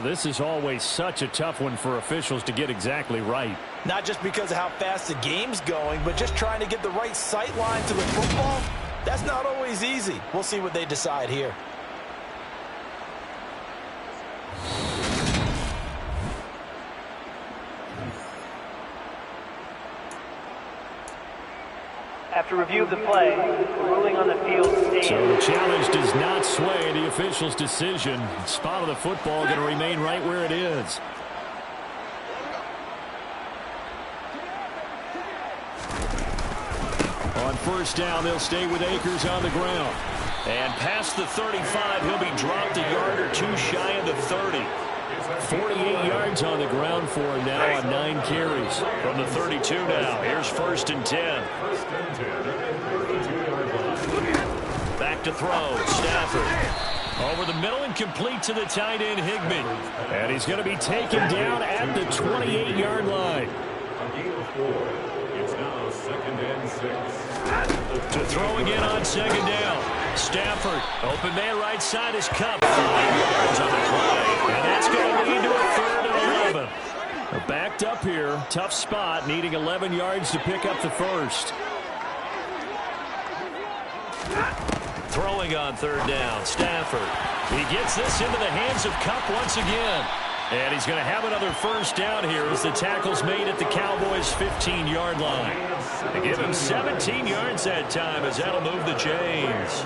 this is always such a tough one for officials to get exactly right. Not just because of how fast the game's going, but just trying to get the right sight line to the football. That's not always easy. We'll see what they decide here. After review of the play, the ruling on the field stands. So the challenge does not sway the official's decision. Spot of the football going to remain right where it is. On 1st down, they'll stay with Akers on the ground. And past the 35, he'll be dropped a yard or 2 shy of the 30. 48 yards on the ground for him now on 9 carries. From the 32 now, here's 1st and 10. Back to throw, Stafford. Over the middle and complete to the tight end, Higbee. And he's going to be taken down at the 28-yard line. It's now 2nd and 6. To throw again on 2nd down. Stafford, open man right side is Kupp. 5 yards on the play. And that's going to lead to a 3rd and 11. They're backed up here. Tough spot, needing 11 yards to pick up the 1st. Throwing on 3rd down, Stafford. He gets this into the hands of Kupp once again. And he's going to have another 1st down here as the tackle's made at the Cowboys' 15-yard line. They give him 17 yards that time as that'll move the chains.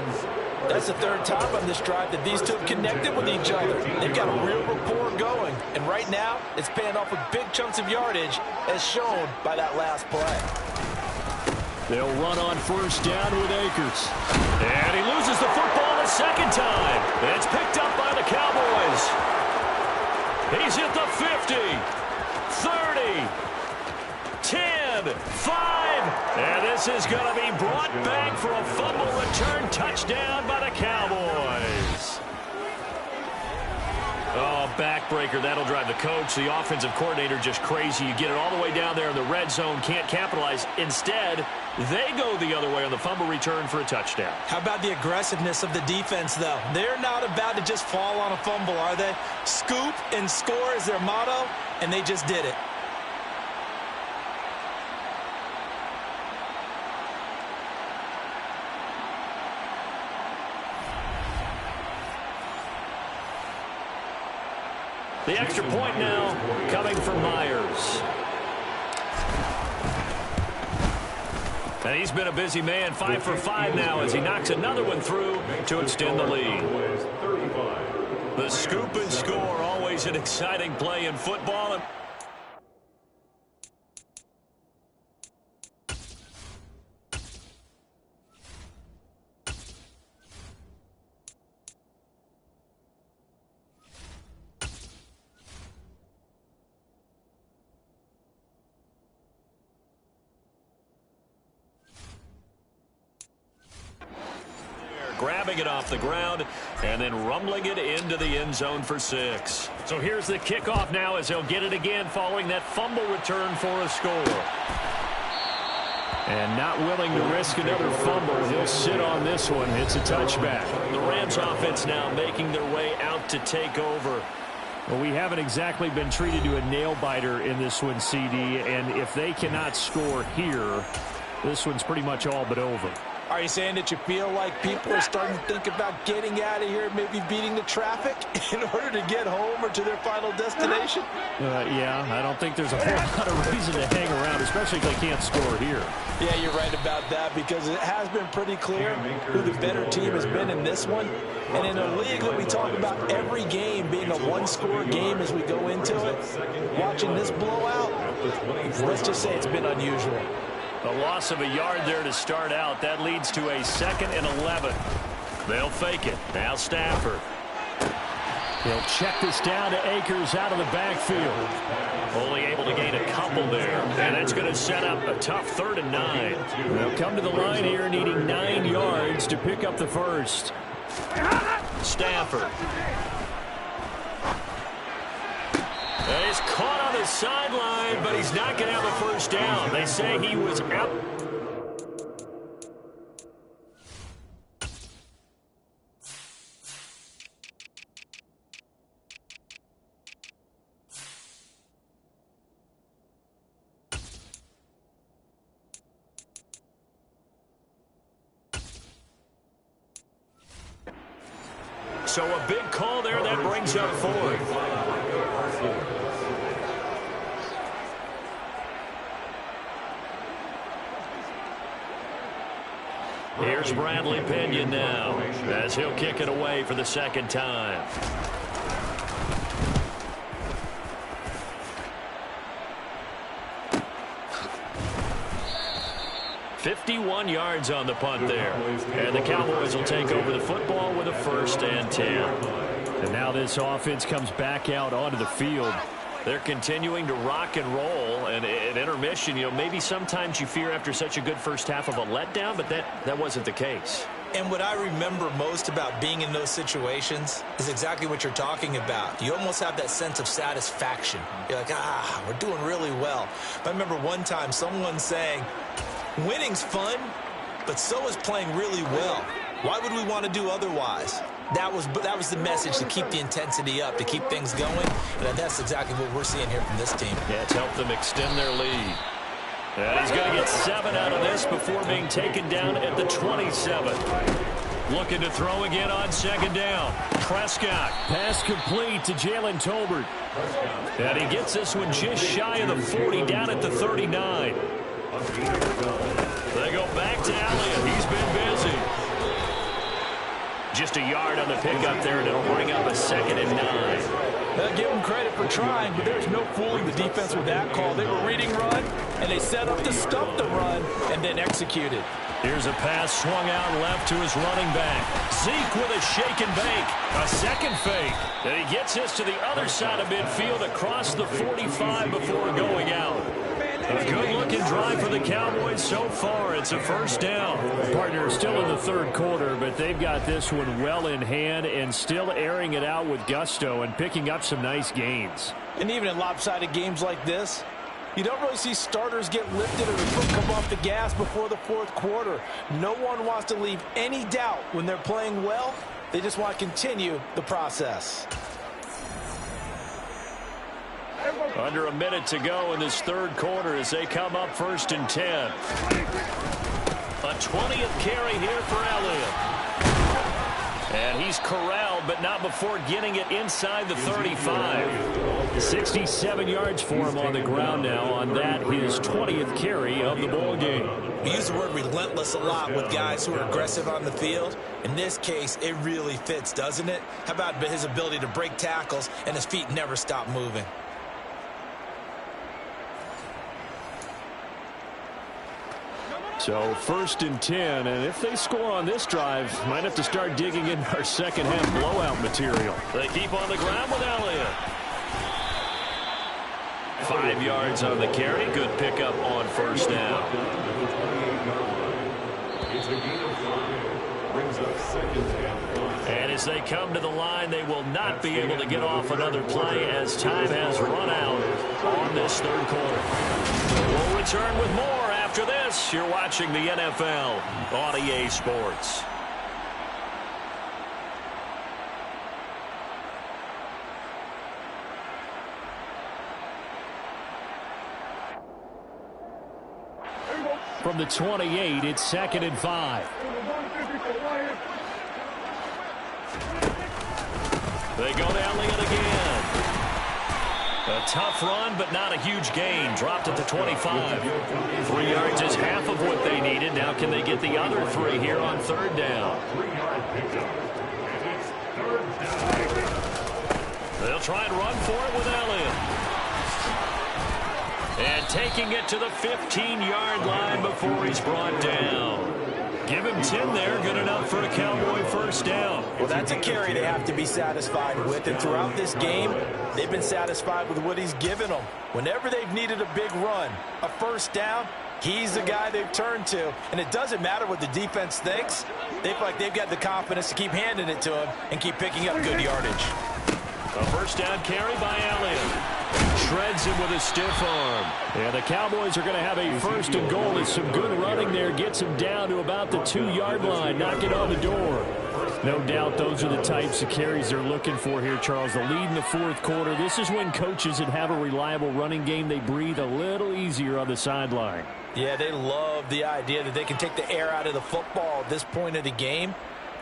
That's the third time on this drive that these two have connected with each other. They've got a real rapport going. And right now, it's paying off with big chunks of yardage, as shown by that last play. They'll run on first down with Akers. And he loses the football the second time. It's picked up by the Cowboys. He's hit the 50, 30, 10, 5. And this is going to be brought back for a fumble return touchdown by the Cowboys. Oh, backbreaker. That'll drive the coach, the offensive coordinator, just crazy. You get it all the way down there in the red zone, can't capitalize. Instead, they go the other way on the fumble return for a touchdown. How about the aggressiveness of the defense, though? They're not about to just fall on a fumble, are they? Scoop and score is their motto, and they just did it. The extra point now coming from Myers. And he's been a busy man, 5 for 5 now as he knocks another one through to extend the lead. The scoop and score, always an exciting play in football. Grabbing it off the ground and then rumbling it into the end zone for 6. So here's the kickoff now as they'll get it again following that fumble return for a score. And not willing to risk another fumble. He'll sit on this one. It's a touchback. The Rams offense now making their way out to take over. Well, we haven't exactly been treated to a nail-biter in this one, CD. And if they cannot score here, this one's pretty much all but over. Are you saying that you feel like people are starting to think about getting out of here, maybe beating the traffic in order to get home or to their final destination? Yeah, I don't think there's a whole lot of reason to hang around, especially if they can't score here. Yeah, you're right about that because it has been pretty clear who the better team has been in this one. And in a league that we talk about every game being a one-score game as we go into it, watching this blowout, let's just say it's been unusual. A loss of a yard there to start out. That leads to a 2nd and 11. They'll fake it. Now Stafford. He'll check this down to Akers out of the backfield. Only able to gain a couple there. And that's going to set up a tough 3rd and 9. They'll come to the line here needing 9 yards to pick up the first. Stafford. And he's caught on the sideline, but he's not going to have a first down. They say he was out. So a big call there that brings up 4th. Here's Bradley Pinion now as he'll kick it away for the 2nd time. "51 yards on the punt there. And the Cowboys will take over the football with a 1st and 10. And now this offense comes back out onto the field. They're continuing to rock and roll, and at intermission, you know, maybe sometimes you fear after such a good first half of a letdown, but that wasn't the case. And what I remember most about being in those situations is exactly what you're talking about. You almost have that sense of satisfaction. You're like, we're doing really well. I remember one time someone saying, winning's fun, but so is playing really well. Why would we want to do otherwise? That was the message, to keep the intensity up, to keep things going. And that's exactly what we're seeing here from this team. Yeah, it's helped them extend their lead. And he's going to get 7 out of this before being taken down at the 27. Looking to throw again on 2nd down. Prescott. Pass complete to Jalen Tolbert. And he gets this one just shy of the 40, down at the 39. They go back to Elliott. He's been busy. Just a yard on the pickup there, and it'll bring up a 2nd and 9. They'll give them credit for trying, but there's no fooling the defense with that call. They were reading run, and they set up to stop the run and then executed. Here's a pass swung out left to his running back. Zeke with a shake and bake. A second fake. And he gets this to the other side of midfield across the 45 before going out. A good-looking drive for the Cowboys so far. It's a 1st down. Partner, still in the 3rd quarter, but they've got this one well in hand and still airing it out with gusto and picking up some nice gains. And even in lopsided games like this, you don't really see starters get lifted or the foot come off the gas before the 4th quarter. No one wants to leave any doubt when they're playing well. They just want to continue the process. Under a minute to go in this 3rd quarter as they come up 1st and 10. A 20th carry here for Elliott. And he's corralled, but not before getting it inside the 35. 67 yards for him on the ground now on that, his 20th carry of the ball game. We use the word relentless a lot with guys who are aggressive on the field. In this case, it really fits, doesn't it? How about his ability to break tackles and his feet never stop moving? So 1st and 10, and if they score on this drive, might have to start digging in our second-half blowout material. They keep on the ground with Elliott. 5 yards on the carry. Good pickup on 1st down. It's a gain of 5. Brings up 2nd and 5. And as they come to the line, they will not be able to get off another play as time has run out on this 3rd quarter. We'll return with more after this. You're watching the NFL on EA Sports. From the 28, it's 2nd and 5. They go to Elliott again. A tough run, but not a huge gain. Dropped at the 25. 3 yards is half of what they needed. Now can they get the other 3 here on 3rd down? They'll try and run for it with Elliott. And taking it to the 15-yard line before he's brought down. Give him 10 there. Good enough for a Cowboy 1st down. Well, that's a carry they have to be satisfied with. And throughout this game, they've been satisfied with what he's given them. Whenever they've needed a big run, a 1st down, he's the guy they've turned to. And it doesn't matter what the defense thinks. They feel like they've got the confidence to keep handing it to him and keep picking up good yardage. A 1st down carry by Elliott. Shreds him with a stiff arm. Yeah, the Cowboys are going to have a 1st and goal. It's some good running there. Gets him down to about the 2-yard line. Knock it on the door. No doubt those are the types of carries they're looking for here, Charles. The lead in the 4th quarter. This is when coaches that have a reliable running game, they breathe a little easier on the sideline. Yeah, they love the idea that they can take the air out of the football at this point of the game.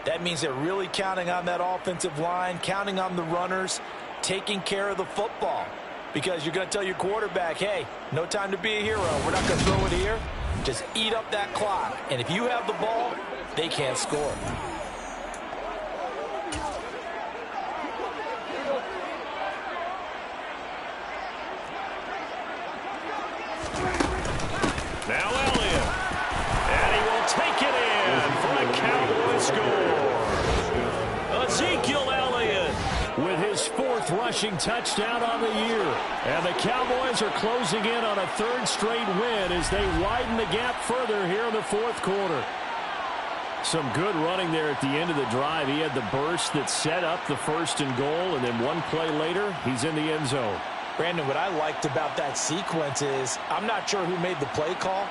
That means they're really counting on that offensive line, counting on the runners, taking care of the football. Because you're going to tell your quarterback, hey, no time to be a hero. We're not going to throw it here. Just eat up that clock. And if you have the ball, they can't score. Now Elliott. And he will take it in for a Cowboy score. Ezekiel Elliott with his 4th rushing touchdown on the year. And the Cowboys are closing in on a 3rd straight win as they widen the gap further here in the 4th quarter. Some good running there at the end of the drive. He had the burst that set up the 1st and goal, and then one play later, he's in the end zone. Brandon, what I liked about that sequence is I'm not sure who made the play call,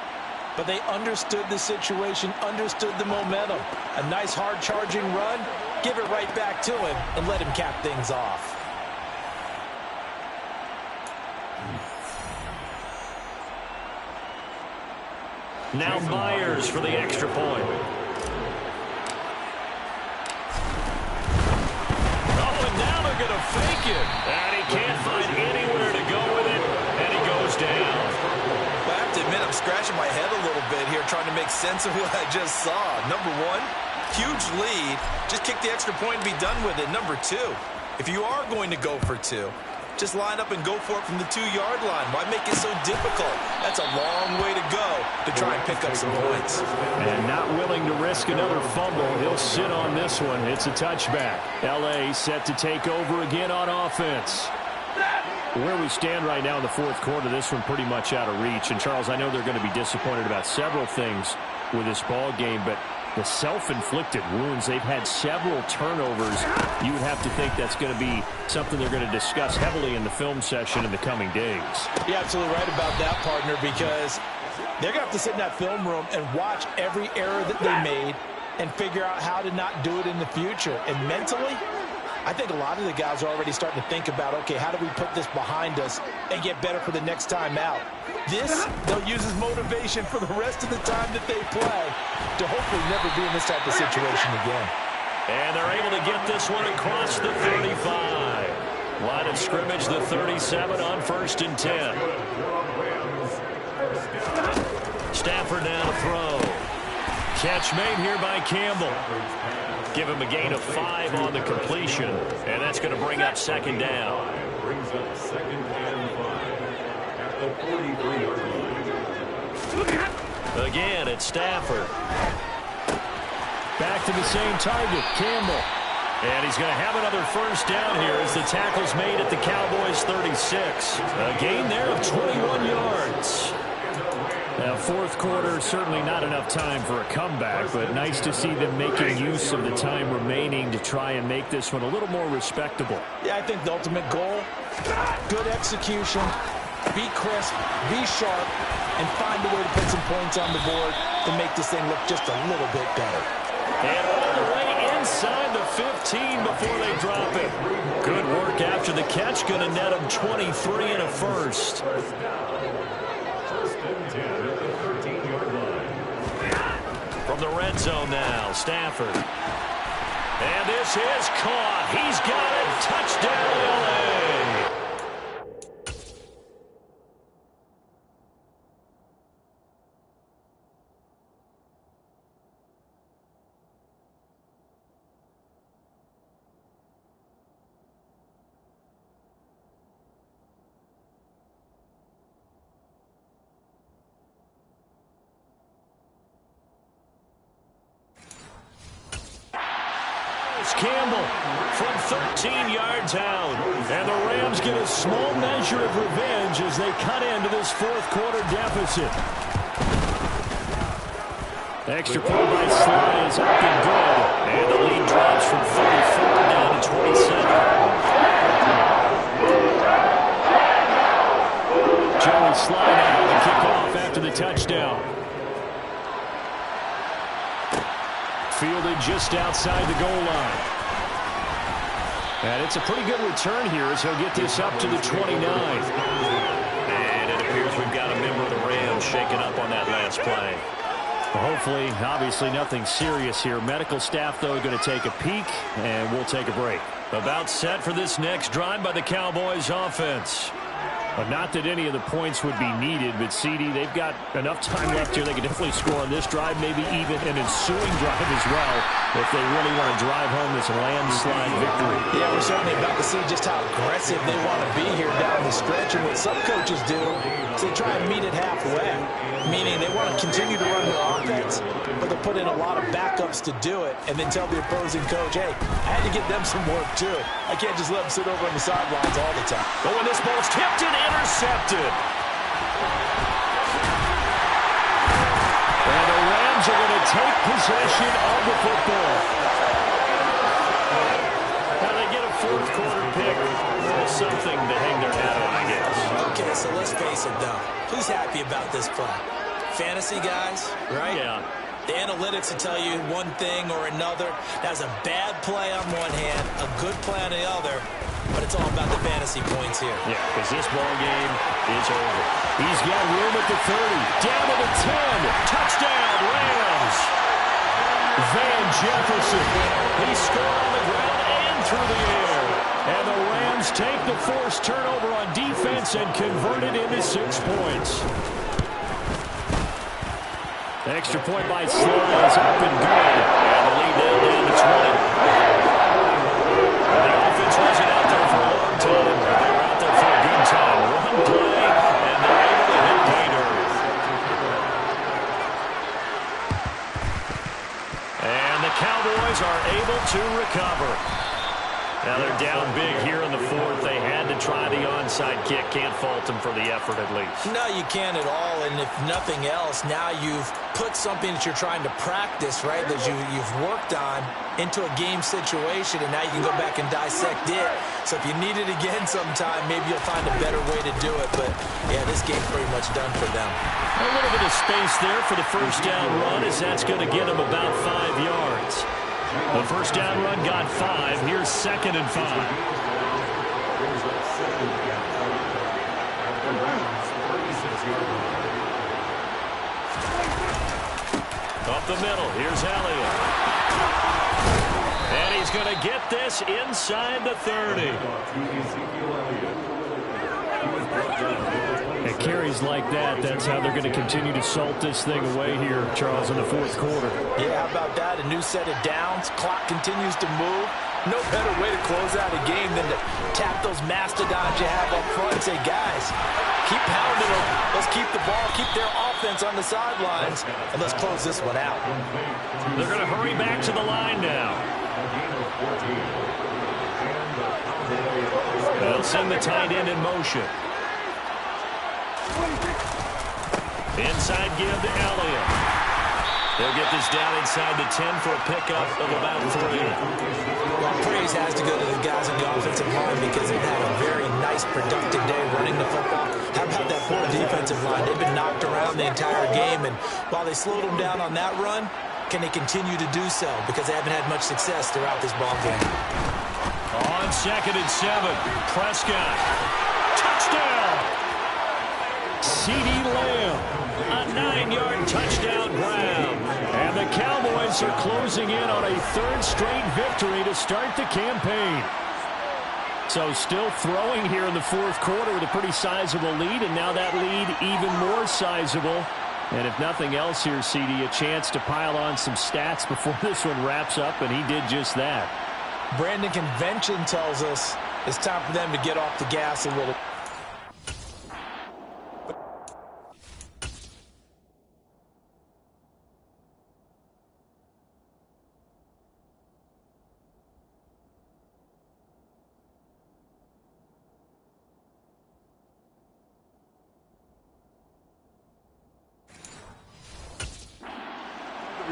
but they understood the situation, understood the momentum. A nice hard charging run, give it right back to him and let him cap things off. Now Myers for the extra point. Oh, and now they're going to fake it. And he can't find anywhere to go with it, and he goes down. I have to admit, I'm scratching my head a little bit here trying to make sense of what I just saw. Number one, Huge lead. Just kick the extra point and be done with it. Number 2, if you are going to go for 2, just line up and go for it from the 2-yard line. Why make it so difficult? That's a long way to go to try and pick up some points. And not willing to risk another fumble. He'll sit on this one. It's a touchback. L.A. set to take over again on offense. Where we stand right now in the fourth quarter, this one pretty much out of reach. And, Charles, I know they're going to be disappointed about several things with this ball game, but the self-inflicted wounds, they've had several turnovers. You would have to think that's going to be something they're going to discuss heavily in the film session in the coming days. You're absolutely right about that, partner, because they're going to have to sit in that film room and watch every error that they made and figure out how to not do it in the future. And mentally, I think a lot of the guys are already starting to think about, okay, how do we put this behind us and get better for the next time out? This, they'll use as motivation for the rest of the time that they play to hopefully never be in this type of situation again. And they're able to get this one across the 35. Line of scrimmage, the 37 on 1st and 10. Stafford now to throw. Catch made here by Campbell. Give him a gain of 5 on the completion, and that's going to bring up 2nd down. Brings up 2nd and 5 at the 43-yard line. Again, it's Stafford. Back to the same target, Campbell. And he's going to have another 1st down here as the tackle's made at the Cowboys 36. A gain there of 21 yards. Now, fourth quarter, certainly not enough time for a comeback, but nice to see them making use of the time remaining to try and make this one a little more respectable. Yeah, I think the ultimate goal, good execution, be crisp, be sharp, and find a way to put some points on the board to make this thing look just a little bit better. And all the way inside the 15 before they drop it. Good work after the catch, going to net them 23 and a 1st. From the red zone now, Stafford. And this is caught. He's got it. Touchdown, L.A. Campbell from 13 yards out. And the Rams get a small measure of revenge as they cut into this fourth quarter deficit. Extra point by Sly is up and good. And the lead drops from 34 down to 27. Joey Sly now to kick off after the touchdown. Fielded just outside the goal line. And it's a pretty good return here as he'll get this up to the 29. And it appears we've got a member of the Rams shaken up on that last play. Well, hopefully, obviously nothing serious here. Medical staff, though, going to take a peek, and we'll take a break. About set for this next drive by the Cowboys offense. But not that any of the points would be needed, but CD, they've got enough time left here. They can definitely score on this drive, maybe even an ensuing drive as well, if they really want to drive home this landslide victory. Yeah, we're certainly about to see just how aggressive they want to be here down the stretch. And what some coaches do is they try and meet it halfway, meaning they want to continue to run their offense, but they'll put in a lot of backups to do it, and then tell the opposing coach, hey, I had to get them some work too. I can't just let them sit over on the sidelines all the time. But when this ball's tipped and intercepted. And the Rams are going to take possession of the football. Now they get a fourth quarter pick. Something to hang their hat on, I guess. Okay, so let's face it, though. Who's happy about this play? Fantasy guys, right? Yeah. The analytics will tell you one thing or another. That's a bad play on one hand, a good play on the other, but it's all about the fantasy points here. Yeah, because this ball game is over. He's got room at the 30, down to the 10. Touchdown, Rams. Van Jefferson. He scored on the ground and through the air. And the Rams take the forced turnover on defense and convert it into 6 points. Extra point by Sly is up and good. And the lead are able to recover. Now they're down big here in the fourth. They had to try the onside kick. Can't fault them for the effort at least. No, you can't at all. And if nothing else, now you've put something that you're trying to practice, right, that you've worked on into a game situation, and now you can go back and dissect it. So if you need it again sometime, maybe you'll find a better way to do it. But, yeah, this game's pretty much done for them. A little bit of space there for the first down run, as that's going to get them about 5 yards. The first down run got 5. Here's 2nd and 5. Up the middle, here's Elliott. And he's going to get this inside the 30. At carries like that, that's how they're going to continue to salt this thing away here, Charles, in the fourth quarter. Yeah, how about that? A new set of downs. Clock continues to move. No better way to close out a game than to tap those mastodons you have up front and say, guys, keep pounding them. Let's keep the ball, keep their offense on the sidelines, and let's close this one out. They're going to hurry back to the line now. They'll send the tight end in motion. Inside give to Elliott. They'll get this down inside the 10 for a pickup of about 3. Well, praise has to go to the guys on the offensive line because they've had a very nice, productive day running the football. How about that poor defensive line? They've been knocked around the entire game, and while they slowed them down on that run, can they continue to do so? Because they haven't had much success throughout this ball game. On 2nd and 7, Prescott. Touchdown! CeeDee Lamb, A 9-yard touchdown grab. and the Cowboys are closing in on a 3rd straight victory to start the campaign. So still throwing here in the fourth quarter with a pretty sizable lead, and now that lead even more sizable. And if nothing else here, CD, a chance to pile on some stats before this one wraps up, and he did just that. Brandon, convention tells us it's time for them to get off the gas a little.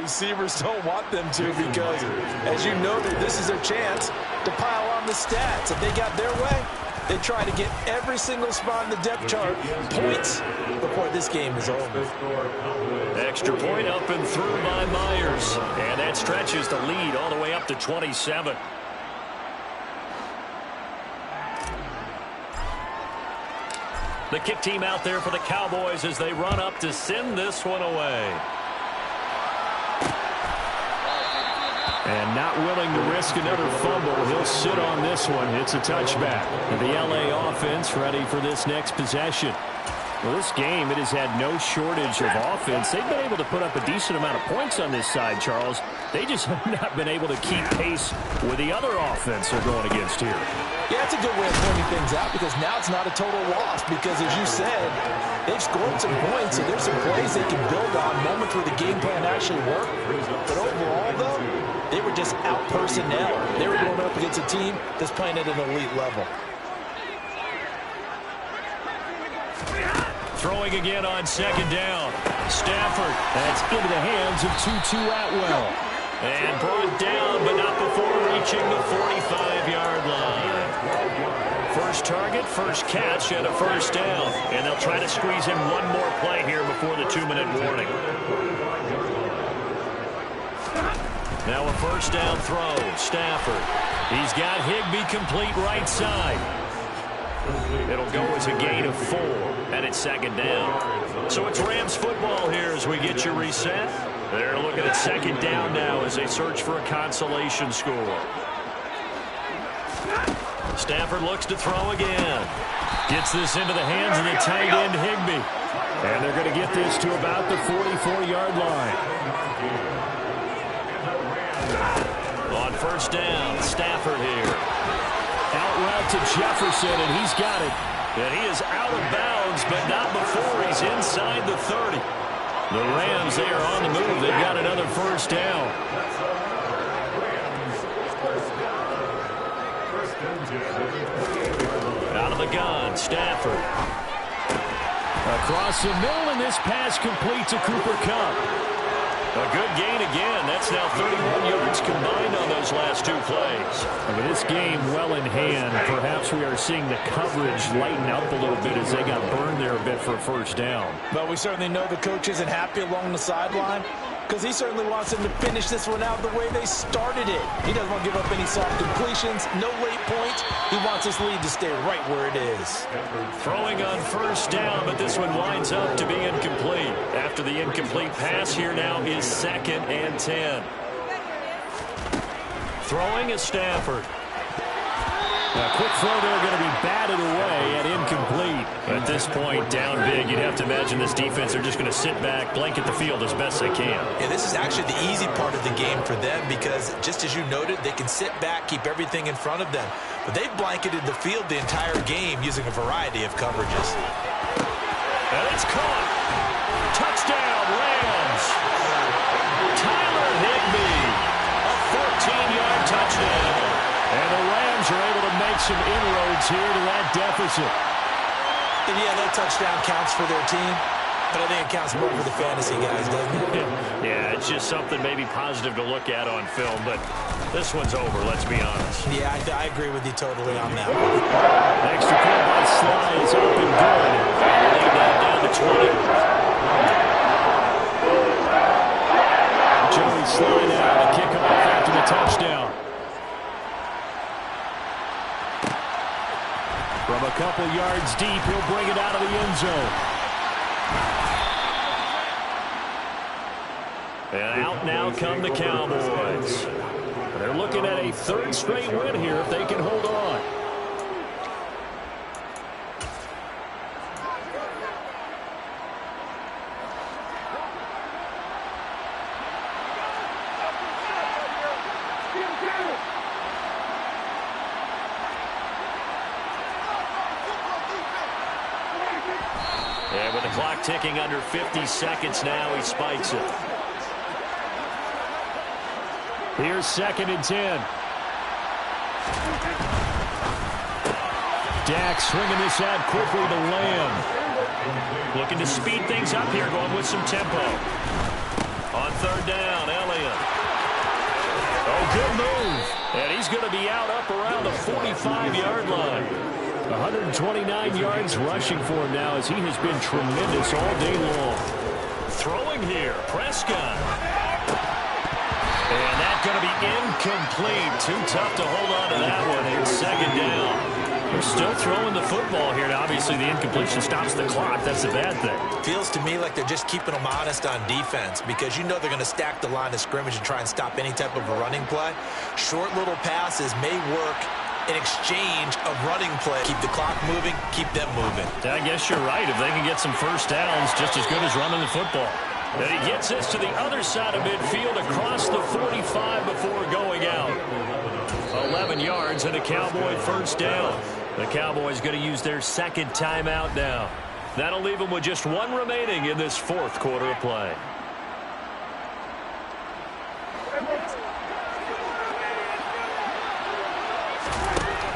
Receivers don't want them to because, as you noted, this is their chance to pile on the stats. If they got their way, they try to get every single spot in the depth chart points before this game is over. Extra point up and through by Myers. And that stretches the lead all the way up to 27. The kick team out there for the Cowboys as they run up to send this one away. And not willing to risk another fumble. He'll sit on this one. It's a touchback. And the LA offense ready for this next possession. Well, this game, it has had no shortage of offense. They've been able to put up a decent amount of points on this side, Charles. They just have not been able to keep pace with the other offense they're going against here. Yeah, that's a good way of pointing things out because now it's not a total loss because, as you said, they've scored some points, so there's some plays they can build on, moments where the game plan actually worked. But overall, though, they were just out personnel. They were going up against a team that's playing at an elite level. Throwing again on 2nd down. Stafford. That's into the hands of Tutu Atwell. And brought down, but not before reaching the 45-yard line. First target, first catch, and a first down. And they'll try to squeeze in one more play here before the 2-minute warning. Now a first down throw. Stafford. He's got Higbee complete right side. It'll go as a gain of 4, and it's 2nd down. So it's Rams football here as we get you reset. They're looking at 2nd down now as they search for a consolation score. Stafford looks to throw again. Gets this into the hands of the tight end Higbee. And they're going to get this to about the 44-yard line. On first down, Stafford here. Out route to Jefferson, and he's got it. And he is out of bounds, but not before he's inside the 30. The Rams, they are on the move. They've got another first down. gun, Stafford. Across the middle, and this pass complete to Cooper Kupp. A good gain again. That's now 31 yards combined on those last two plays. With this game well in hand, perhaps we are seeing the coverage lighten up a little bit as they got burned there a bit for a first down. But we certainly know the coach isn't happy along the sideline because he certainly wants them to finish this one out the way they started it. He doesn't want to give up any soft completions, no late points. He wants his lead to stay right where it is. Throwing on first down, but this one winds up to be incomplete. After the incomplete pass, here now is 2nd and 10. Throwing is Stafford. A quick throw there going to be batted away and incomplete. At this point, down big, you'd have to imagine this defense are just going to sit back, blanket the field as best they can. Yeah, this is actually the easy part of the game for them because, just as you noted, they can sit back, keep everything in front of them. But they've blanketed the field the entire game using a variety of coverages. And it's caught. Touchdown, Rams. Tyler Higbee. A 14-yard touchdown. And the Rams are able to make some inroads here to that deficit. And yeah, that touchdown counts for their team, but I think it counts more for the fantasy guys, doesn't it? Yeah, it's just something maybe positive to look at on film, but this one's over, let's be honest. Yeah, I agree with you totally on that one. Extra point by Sly is up and good. Lead that down to 20. Joey Sly now to kick off after the touchdown. From a couple yards deep, he'll bring it out of the end zone. And out now come the Cowboys. They're looking at a 3rd straight win here if they can hold on. And with the clock ticking under 50 seconds now, he spikes it. Here's 2nd and 10. Dak swinging this out quickly to Lamb. Looking to speed things up here, going with some tempo. On 3rd down, Elliott. Oh, good move. And he's going to be out up around the 45-yard line. 129 yards rushing for him now as he has been tremendous all day long. Throwing here, Prescott. And that's going to be incomplete. Too tough to hold on to that one. It's 2nd down. They're still throwing the football here. Now, obviously, the incompletion stops the clock. That's a bad thing. Feels to me like they're just keeping them honest on defense because you know they're going to stack the line of scrimmage and try and stop any type of a running play. Short little passes may work in exchange of running play. Keep the clock moving, keep them moving. I guess you're right. If they can get some first downs, just as good as running the football. And he gets this to the other side of midfield across the 45 before going out. 11 yards and a Cowboy first down. The Cowboys going to use their 2nd timeout now. That'll leave them with just 1 remaining in this 4th quarter of play.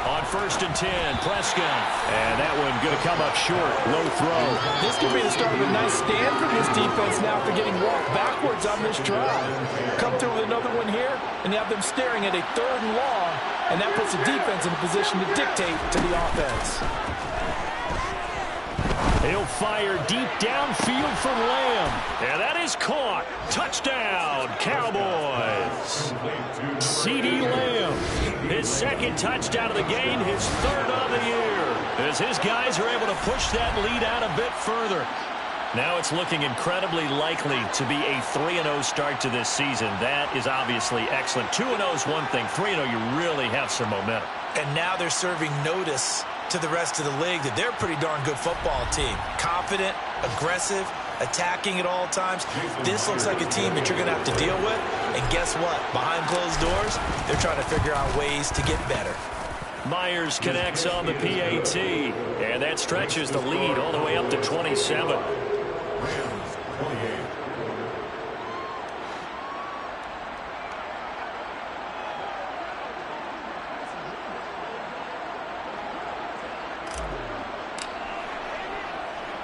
On 1st and 10, Prescott. And that one going to come up short. Low throw. This could be the start of a nice stand from this defense now after getting walked backwards on this drive. Come through with another one here, and you have them staring at a 3rd and long, and that puts the defense in a position to dictate to the offense. He'll fire deep downfield from Lamb. And that is caught. Touchdown, Cowboys. CeeDee Lamb. His 2nd touchdown of the game, his 3rd on the year. As his guys are able to push that lead out a bit further. Now it's looking incredibly likely to be a 3-0 start to this season. That is obviously excellent. 2-0 is one thing. 3-0, you really have some momentum. And now they're serving notice to the rest of the league that they're a pretty darn good football team. Confident, aggressive, attacking at all times. This looks like a team that you're going to have to deal with. And guess what? Behind closed doors, they're trying to figure out ways to get better. Myers connects on the PAT. And that stretches the lead all the way up to 27.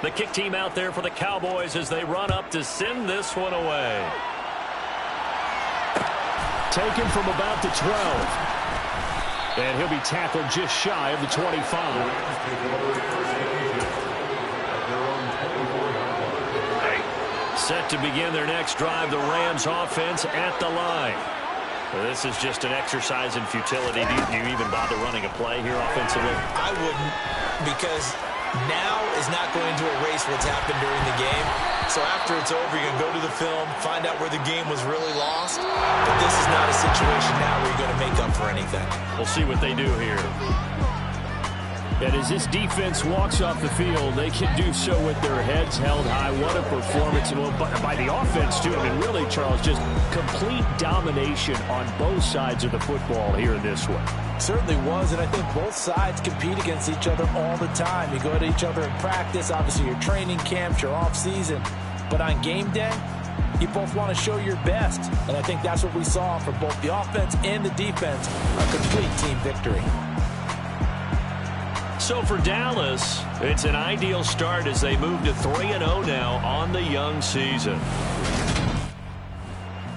The kick team out there for the Cowboys as they run up to send this one away. Taken from about the 12. And he'll be tackled just shy of the 25. Set to begin their next drive, the Rams offense at the line. This is just an exercise in futility. Do you even bother running a play here offensively? I wouldn't, because now is not going to erase what's happened during the game. So after it's over, you're going to go to the film, find out where the game was really lost. But this is not a situation now where you're going to make up for anything. We'll see what they do here. And as this defense walks off the field, they can do so with their heads held high. What a performance by the offense, too. I mean, really, Charles, just complete domination on both sides of the football here in this one. Certainly was, and I think both sides compete against each other all the time. You go to each other in practice, obviously your training camps, your off-season. But on game day, you both want to show your best. And I think that's what we saw from both the offense and the defense, a complete team victory. So for Dallas, it's an ideal start as they move to 3-0 now on the young season.